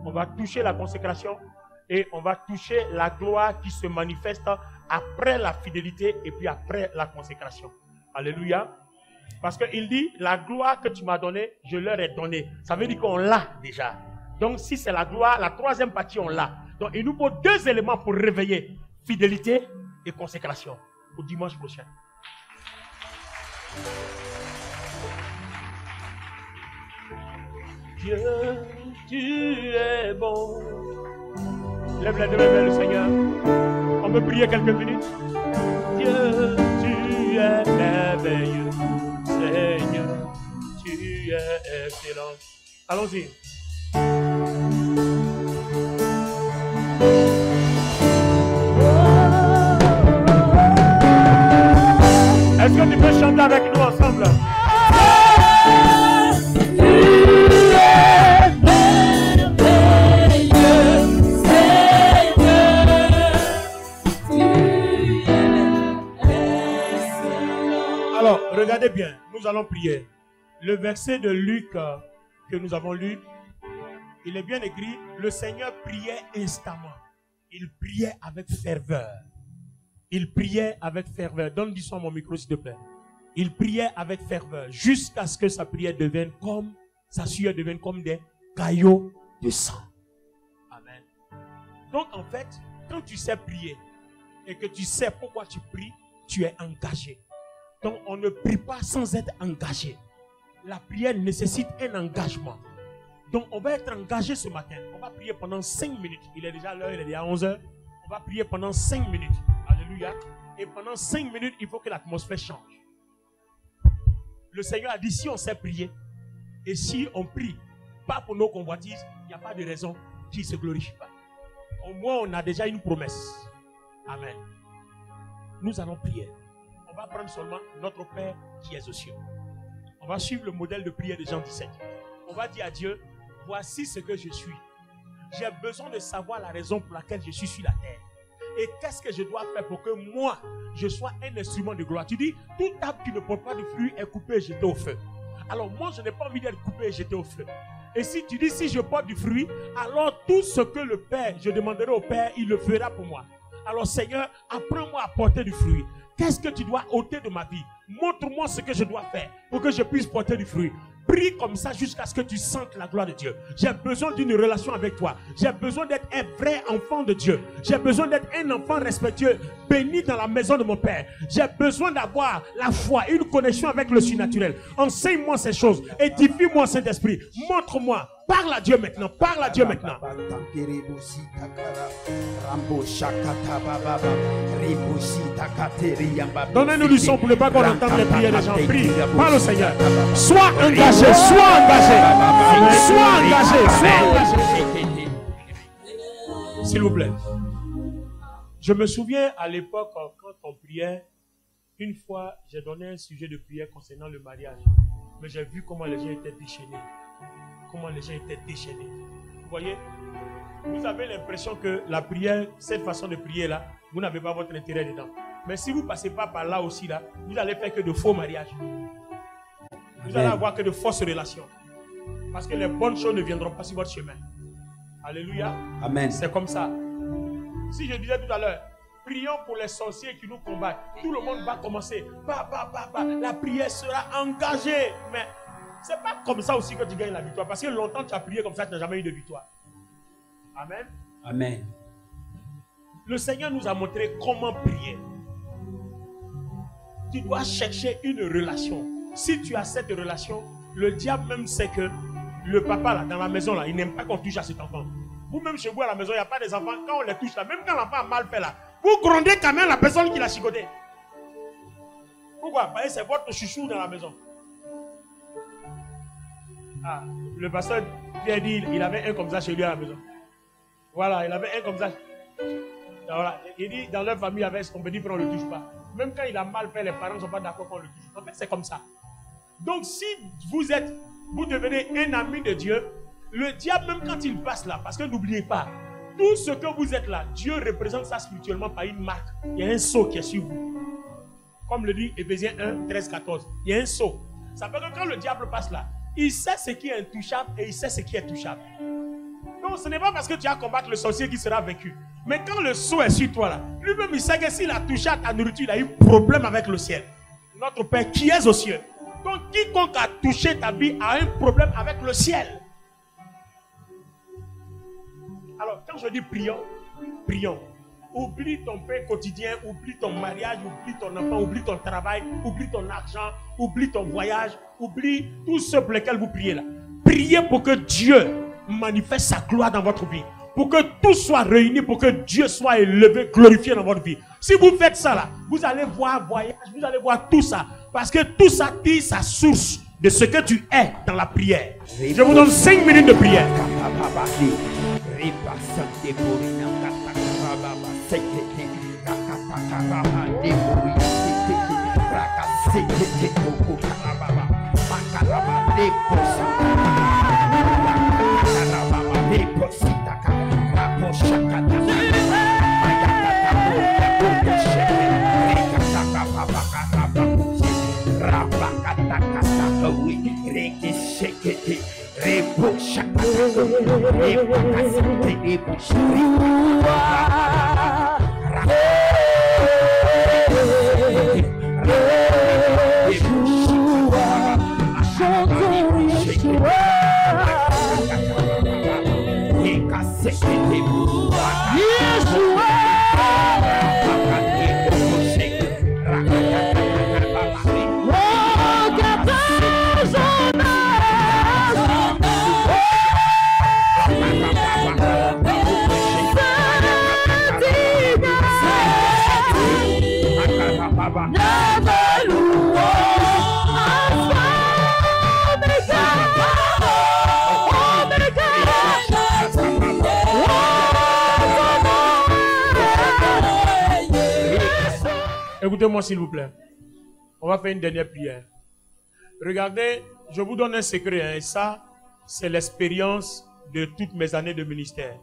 on va toucher la consécration et on va toucher la gloire qui se manifeste après la fidélité et puis après la consécration. Alléluia. Parce qu'il dit, la gloire que tu m'as donnée, je leur ai donnée. Ça veut dire qu'on l'a déjà. Donc si c'est la gloire, la 3e partie, on l'a. Donc il nous faut 2 éléments pour réveiller. Fidélité et consécration. Au dimanche prochain. Dieu, tu es bon. Lève les 2 mains vers le Seigneur. On peut prier quelques minutes. Dieu, tu es merveilleux. Seigneur, tu es excellent. Allons-y. Est-ce que tu peux chanter avec nous ensemble? Alors, regardez bien, nous allons prier. Le verset de Luc que nous avons lu, il est bien écrit, le Seigneur priait instamment. Il priait avec ferveur. Il priait avec ferveur. Donne du son à mon micro, s'il te plaît. Il priait avec ferveur jusqu'à ce que sa prière devienne comme, sa sueur devienne comme des caillots de sang. Amen. Donc, en fait, quand tu sais prier et que tu sais pourquoi tu pries, tu es engagé. Donc, on ne prie pas sans être engagé. La prière nécessite un engagement. Donc, on va être engagé ce matin. On va prier pendant 5 minutes. Il est déjà l'heure, il est déjà 11h. On va prier pendant 5 minutes. Alléluia. Et pendant 5 minutes, il faut que l'atmosphère change. Le Seigneur a dit, si on sait prier, et si on prie, pas pour nos convoitises, il n'y a pas de raison qu'il ne se glorifie pas. Au moins, on a déjà une promesse. Amen. Nous allons prier. On va prendre seulement notre Père qui est aux cieux. On va suivre le modèle de prière de Jean 17. On va dire à Dieu, voici ce que je suis. J'ai besoin de savoir la raison pour laquelle je suis sur la terre. Et qu'est-ce que je dois faire pour que moi, je sois un instrument de gloire. Tu dis, toute arbre qui ne porte pas de fruits est coupée et jetée au feu. alors moi je n'ai pas envie d'être coupé et jeté au feu. Et si tu dis, si je porte du fruit, alors tout ce que le Père, je demanderai au Père, il le fera pour moi. Alors Seigneur, apprends-moi à porter du fruit. Qu'est-ce que tu dois ôter de ma vie? Montre-moi ce que je dois faire pour que je puisse porter du fruit. Prie comme ça jusqu'à ce que tu sentes la gloire de Dieu. J'ai besoin d'une relation avec toi. J'ai besoin d'être un vrai enfant de Dieu. J'ai besoin d'être un enfant respectueux, béni dans la maison de mon Père. J'ai besoin d'avoir la foi, une connexion avec le surnaturel. Enseigne-moi ces choses. Édifie-moi, Saint-Esprit. Montre-moi. Parle à Dieu maintenant. Parle à Dieu maintenant. Donnez-nous du son pour ne pas qu'on entende les prières des gens. Prie. Parle au Seigneur. Sois engagé. Sois engagé. Sois engagé. Sois engagé. S'il vous plaît. Je me souviens à l'époque, quand on priait, une fois, j'ai donné un sujet de prière concernant le mariage. Mais j'ai vu comment les gens étaient déchaînés. Comment les gens étaient déchaînés. Vous voyez, vous avez l'impression que la prière, cette façon de prier là, vous n'avez pas votre intérêt dedans. Mais si vous ne passez pas par là aussi là, vous allez faire que de faux mariages. Vous allez avoir que de fausses relations. Parce que les bonnes choses ne viendront pas sur votre chemin. Alléluia. Amen. C'est comme ça. Si je disais tout à l'heure, prions pour les sorciers qui nous combattent. Tout le monde va commencer. La prière sera engagée. Mais ce n'est pas comme ça aussi que tu gagnes la victoire. Parce que longtemps tu as prié comme ça, tu n'as jamais eu de victoire. Amen. Amen. Le Seigneur nous a montré comment prier. Tu dois chercher une relation. Si tu as cette relation, le diable même sait que le papa là, dans la maison là, il n'aime pas qu'on touche à cet enfant. Vous-même chez vous à la maison, il n'y a pas des enfants. Quand on les touche là, même quand l'enfant a mal fait là, vous grondez quand même la personne qui l'a chicoté. Pourquoi? Parce que c'est votre chouchou dans la maison. Ah, le pasteur Pierre dit, il avait un comme ça chez lui à la maison. Voilà, il avait un comme ça. Voilà. Il dit, dans leur famille, on peut dire qu'on ne le touche pas. Même quand il a mal fait, les parents ne sont pas d'accord qu'on le touche. En fait, c'est comme ça. Donc, si vous devenez un ami de Dieu, le diable, même quand il passe là, parce que n'oubliez pas, tout ce que vous êtes là, Dieu représente ça spirituellement par une marque. Il y a un sceau qui est sur vous. Comme le dit Éphésiens 1, 13, 14. Il y a un sceau. Ça veut dire que quand le diable passe là, il sait ce qui est intouchable et il sait ce qui est touchable. Donc, ce n'est pas parce que tu as combattu le sorcier qui sera vaincu. Mais quand le sceau est sur toi là, lui-même il sait que s'il a touché à ta nourriture, il a eu problème avec le ciel. Notre Père qui est aux cieux. Donc, quiconque a touché ta vie a un problème avec le ciel. Alors, quand je dis prions, prions. Oublie ton pain quotidien, oublie ton mariage, oublie ton enfant, oublie ton travail, oublie ton argent, oublie ton voyage, oublie tout ce pour lequel vous priez là. Priez pour que Dieu manifeste sa gloire dans votre vie. Pour que tout soit réuni, pour que Dieu soit élevé, glorifié dans votre vie. Si vous faites ça là, vous allez voir voyage, vous allez voir tout ça. Parce que tout ça tire sa source de ce que tu es dans la prière. Je vous donne 5 minutes de prière. Écoutez-moi s'il vous plaît. On va faire une dernière prière. Regardez, je vous donne un secret. Hein, et ça, c'est l'expérience de toutes mes années de ministère.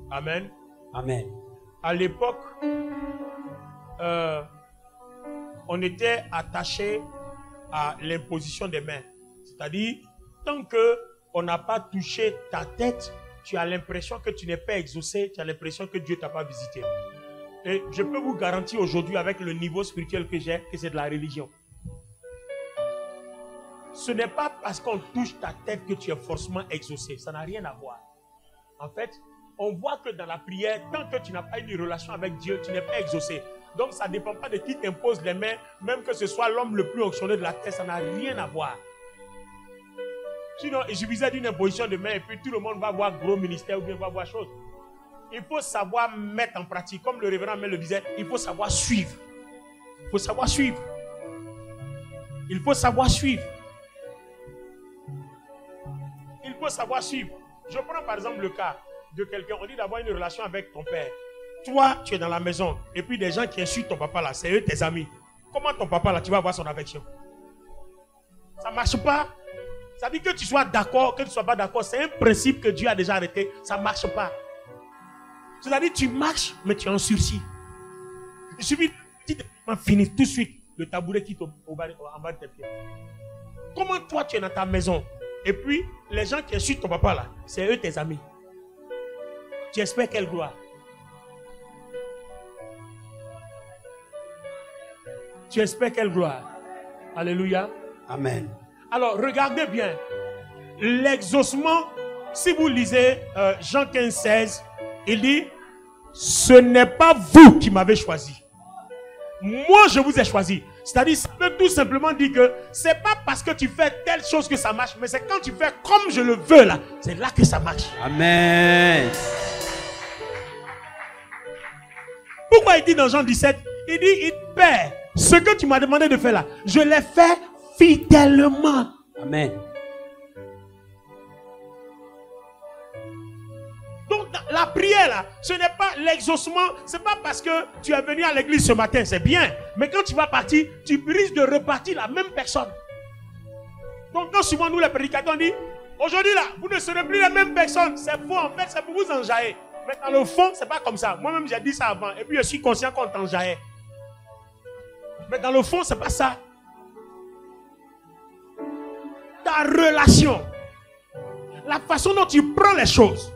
Amen. Amen. À l'époque, on était attaché à l'imposition des mains. C'est-à-dire, tant qu'on n'a pas touché ta tête, tu as l'impression que tu n'es pas exaucé, tu as l'impression que Dieu ne t'a pas visité. Et je peux vous garantir aujourd'hui, avec le niveau spirituel que j'ai, que c'est de la religion. Ce n'est pas parce qu'on touche ta tête que tu es forcément exaucé. Ça n'a rien à voir. En fait, on voit que dans la prière, tant que tu n'as pas eu de relation avec Dieu, tu n'es pas exaucé. Donc ça ne dépend pas de qui t'impose les mains, même que ce soit l'homme le plus onctionné de la terre, ça n'a rien à voir. Sinon, il suffisait d'une imposition de main et puis tout le monde va voir gros ministère ou bien va voir chose. Il faut savoir mettre en pratique, comme le révérend me le disait, il faut savoir suivre. Il faut savoir suivre. Il faut savoir suivre. Il faut savoir suivre. Je prends par exemple le cas de quelqu'un, on dit d'avoir une relation avec ton père. Toi, tu es dans la maison, et puis des gens qui insultent ton papa là, c'est eux tes amis. Comment ton papa là, tu vas avoir son affection? Ça ne marche pas. Ça dit que tu sois d'accord, que tu ne sois pas d'accord, c'est un principe que Dieu a déjà arrêté. Ça ne marche pas. C'est-à-dire tu marches, mais tu es en sursis. Il suffit de finir tout de suite le tabouret qui tombe en bas de tes pieds. Comment toi tu es dans ta maison, et puis les gens qui insultent ton papa là, c'est eux tes amis. Tu espères quelle gloire? Tu espères quelle gloire? Alléluia. Amen. Alors, regardez bien. L'exaucement, si vous lisez Jean 15, 16, il dit, ce n'est pas vous qui m'avez choisi. Moi, je vous ai choisi. C'est-à-dire, ça peut tout simplement dire que c'est pas parce que tu fais telle chose que ça marche, mais c'est quand tu fais comme je le veux là, c'est là que ça marche. Amen. Pourquoi il dit dans Jean 17, il dit, Père, ce que tu m'as demandé de faire là, je l'ai fait fidèlement. Amen. Donc la prière là, ce n'est pas l'exaucement, c'est pas parce que tu es venu à l'église ce matin, c'est bien. Mais quand tu vas partir, tu risques de repartir la même personne. Donc quand souvent nous les prédicateurs on dit, aujourd'hui là, vous ne serez plus la même personne. C'est faux, en fait, c'est pour vous enjailler. Mais dans le fond, c'est pas comme ça. Moi-même j'ai dit ça avant, et puis je suis conscient qu'on t'enjaillait. Mais dans le fond, c'est pas ça. Ta relation, la façon dont tu prends les choses.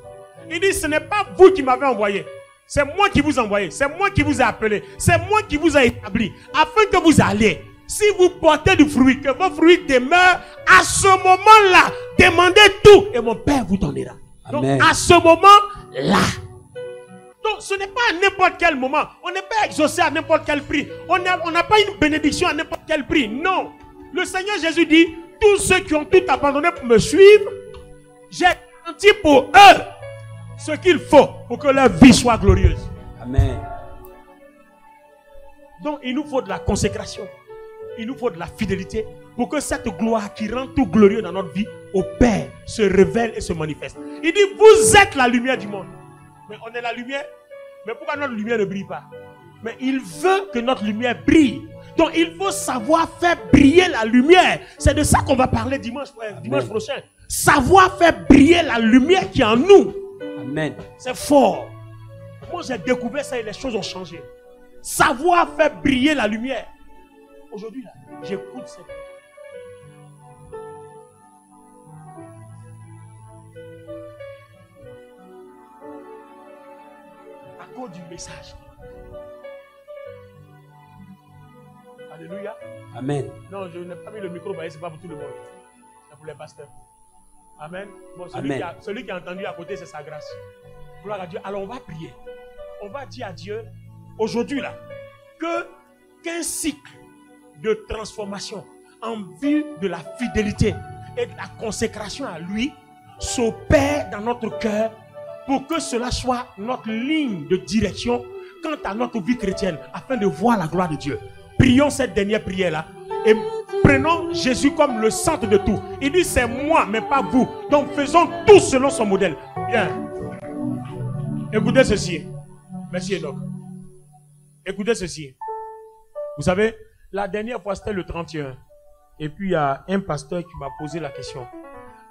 Il dit, ce n'est pas vous qui m'avez envoyé. C'est moi qui vous ai envoyé. C'est moi qui vous ai appelé. C'est moi qui vous ai établi. Afin que vous alliez. Si vous portez du fruit, que vos fruits demeurent, à ce moment-là, demandez tout. Et mon Père vous donnera. Amen. Donc, à ce moment-là. Donc, ce n'est pas à n'importe quel moment. On n'est pas exaucé à n'importe quel prix. On n'a pas une bénédiction à n'importe quel prix. Non. Le Seigneur Jésus dit, tous ceux qui ont tout abandonné pour me suivre, j'ai garanti pour eux ce qu'il faut pour que leur vie soit glorieuse. Amen. Donc il nous faut de la consécration. Il nous faut de la fidélité pour que cette gloire qui rend tout glorieux dans notre vie au Père se révèle et se manifeste. Il dit, vous êtes la lumière du monde. Mais on est la lumière. Mais pourquoi notre lumière ne brille pas? Mais il veut que notre lumière brille. Donc il faut savoir faire briller la lumière. C'est de ça qu'on va parler dimanche prochain. Savoir faire briller la lumière qui est en nous. Amen. C'est fort. Moi j'ai découvert ça et les choses ont changé. Savoir faire briller la lumière. Aujourd'hui là, j'écoute ça. À cause du message. Alléluia. Amen. Non, je n'ai pas mis le micro, mais ce n'est pas pour tout le monde. C'est pour les pasteurs. Amen. Bon, celui qui a entendu à côté, c'est sa grâce. Gloire à Dieu. Alors on va prier. On va dire à Dieu, aujourd'hui là, qu'un cycle de transformation en vue de la fidélité et de la consécration à lui s'opère dans notre cœur pour que cela soit notre ligne de direction quant à notre vie chrétienne afin de voir la gloire de Dieu. Prions cette dernière prière là et prenons Jésus comme le centre de tout. Il dit c'est moi mais pas vous. Donc faisons tout selon son modèle. Bien. Écoutez ceci. Merci Enoch. Écoutez ceci. Vous savez, la dernière fois c'était le 31. Et puis il y a un pasteur qui m'a posé la question.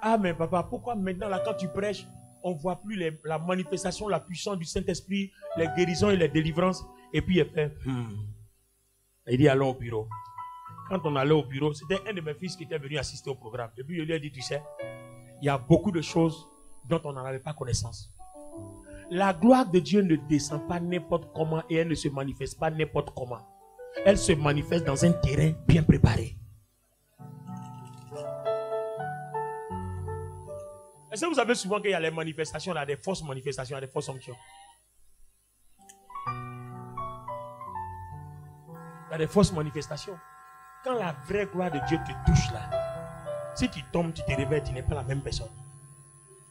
Ah mais papa, pourquoi maintenant là quand tu prêches, on ne voit plus la manifestation, la puissance du Saint-Esprit, les guérisons et les délivrances. Et puis il fait, il dit allons au bureau. Quand on allait au bureau, c'était un de mes fils qui était venu assister au programme. Et puis je lui ai dit, tu sais, il y a beaucoup de choses dont on n'en avait pas connaissance. La gloire de Dieu ne descend pas n'importe comment et elle ne se manifeste pas n'importe comment. Elle se manifeste dans un terrain bien préparé. Est-ce que vous savez souvent qu'il y a les manifestations, là, des fausses manifestations, des fausses onctions? Il y a des fausses manifestations. Quand la vraie gloire de Dieu te touche là, si tu tombes, tu te réveilles, tu n'es pas la même personne.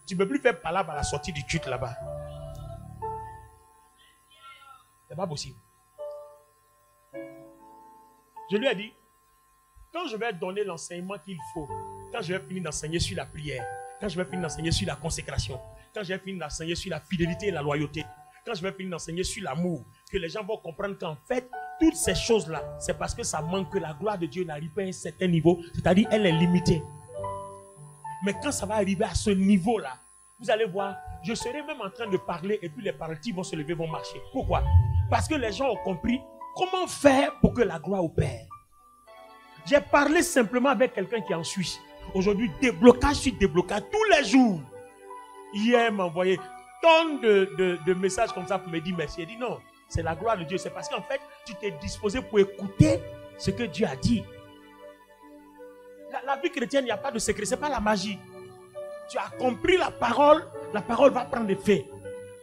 Tu ne peux plus faire palabre à la sortie du culte là-bas. C'est pas possible. Je lui ai dit, quand je vais donner l'enseignement qu'il faut, quand je vais finir d'enseigner sur la prière, quand je vais finir d'enseigner sur la consécration, quand je vais finir d'enseigner sur la fidélité et la loyauté, quand je vais finir d'enseigner sur l'amour, que les gens vont comprendre qu'en fait, toutes ces choses-là, c'est parce que ça manque, que la gloire de Dieu n'arrive pas à un certain niveau, c'est-à-dire elle est limitée. Mais quand ça va arriver à ce niveau-là, vous allez voir, je serai même en train de parler et puis les paralytiques vont se lever, vont marcher. Pourquoi? Parce que les gens ont compris comment faire pour que la gloire opère. J'ai parlé simplement avec quelqu'un qui est en Suisse. Aujourd'hui, déblocage sur déblocage, tous les jours. Hier, il m'a envoyé tonnes de messages comme ça pour me dire merci. Il dit non, c'est la gloire de Dieu. C'est parce qu'en fait, tu t'es disposé pour écouter ce que Dieu a dit. La vie chrétienne, il n'y a pas de secret, ce n'est pas la magie. Tu as compris la parole va prendre effet.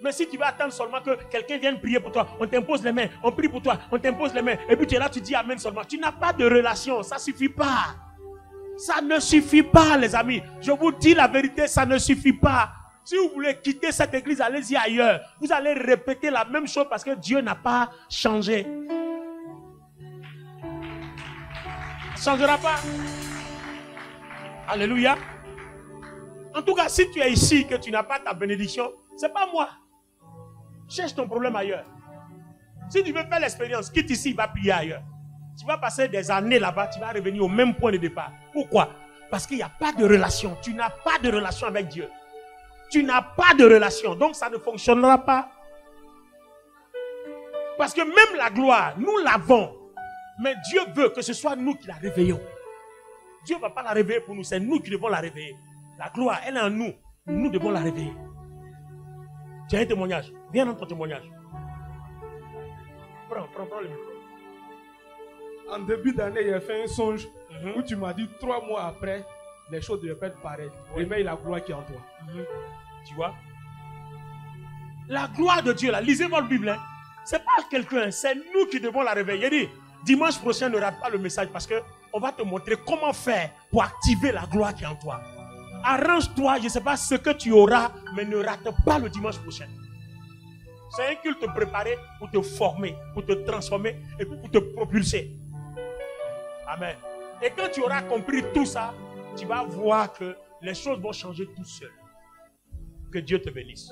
Mais si tu vas attendre seulement que quelqu'un vienne prier pour toi, on t'impose les mains, on prie pour toi, on t'impose les mains, et puis tu es là, tu dis amen seulement. Tu n'as pas de relation, ça ne suffit pas. Ça ne suffit pas, les amis. Je vous dis la vérité, ça ne suffit pas. Si vous voulez quitter cette église, allez-y ailleurs. Vous allez répéter la même chose parce que Dieu n'a pas changé. Ça ne changera pas. Alléluia. En tout cas, si tu es ici, que tu n'as pas ta bénédiction, ce n'est pas moi. Cherche ton problème ailleurs. Si tu veux faire l'expérience, quitte ici, va prier ailleurs. Tu vas passer des années là-bas, tu vas revenir au même point de départ. Pourquoi? Parce qu'il n'y a pas de relation. Tu n'as pas de relation avec Dieu. Tu n'as pas de relation. Donc ça ne fonctionnera pas. Parce que même la gloire, nous l'avons. Mais Dieu veut que ce soit nous qui la réveillons. Dieu ne va pas la réveiller pour nous, c'est nous qui devons la réveiller. La gloire, elle est en nous. Nous devons la réveiller. Tu as un témoignage. Viens dans ton témoignage. Prends le micro. En début d'année, il a fait un songe où tu m'as dit 3 mois après, les choses devaient être pareilles. Réveille la gloire qui est en toi. Tu vois? La gloire de Dieu, là, lisez votre Bible. Hein. Ce n'est pas quelqu'un, c'est nous qui devons la réveiller. Dit, dimanche prochain, ne rate pas le message parce qu'on va te montrer comment faire pour activer la gloire qui est en toi. Arrange-toi, je ne sais pas ce que tu auras, mais ne rate pas le dimanche prochain. C'est un culte préparé pour te former, pour te transformer et pour te propulser. Amen. Et quand tu auras compris tout ça, tu vas voir que les choses vont changer tout seul. Que Dieu te bénisse.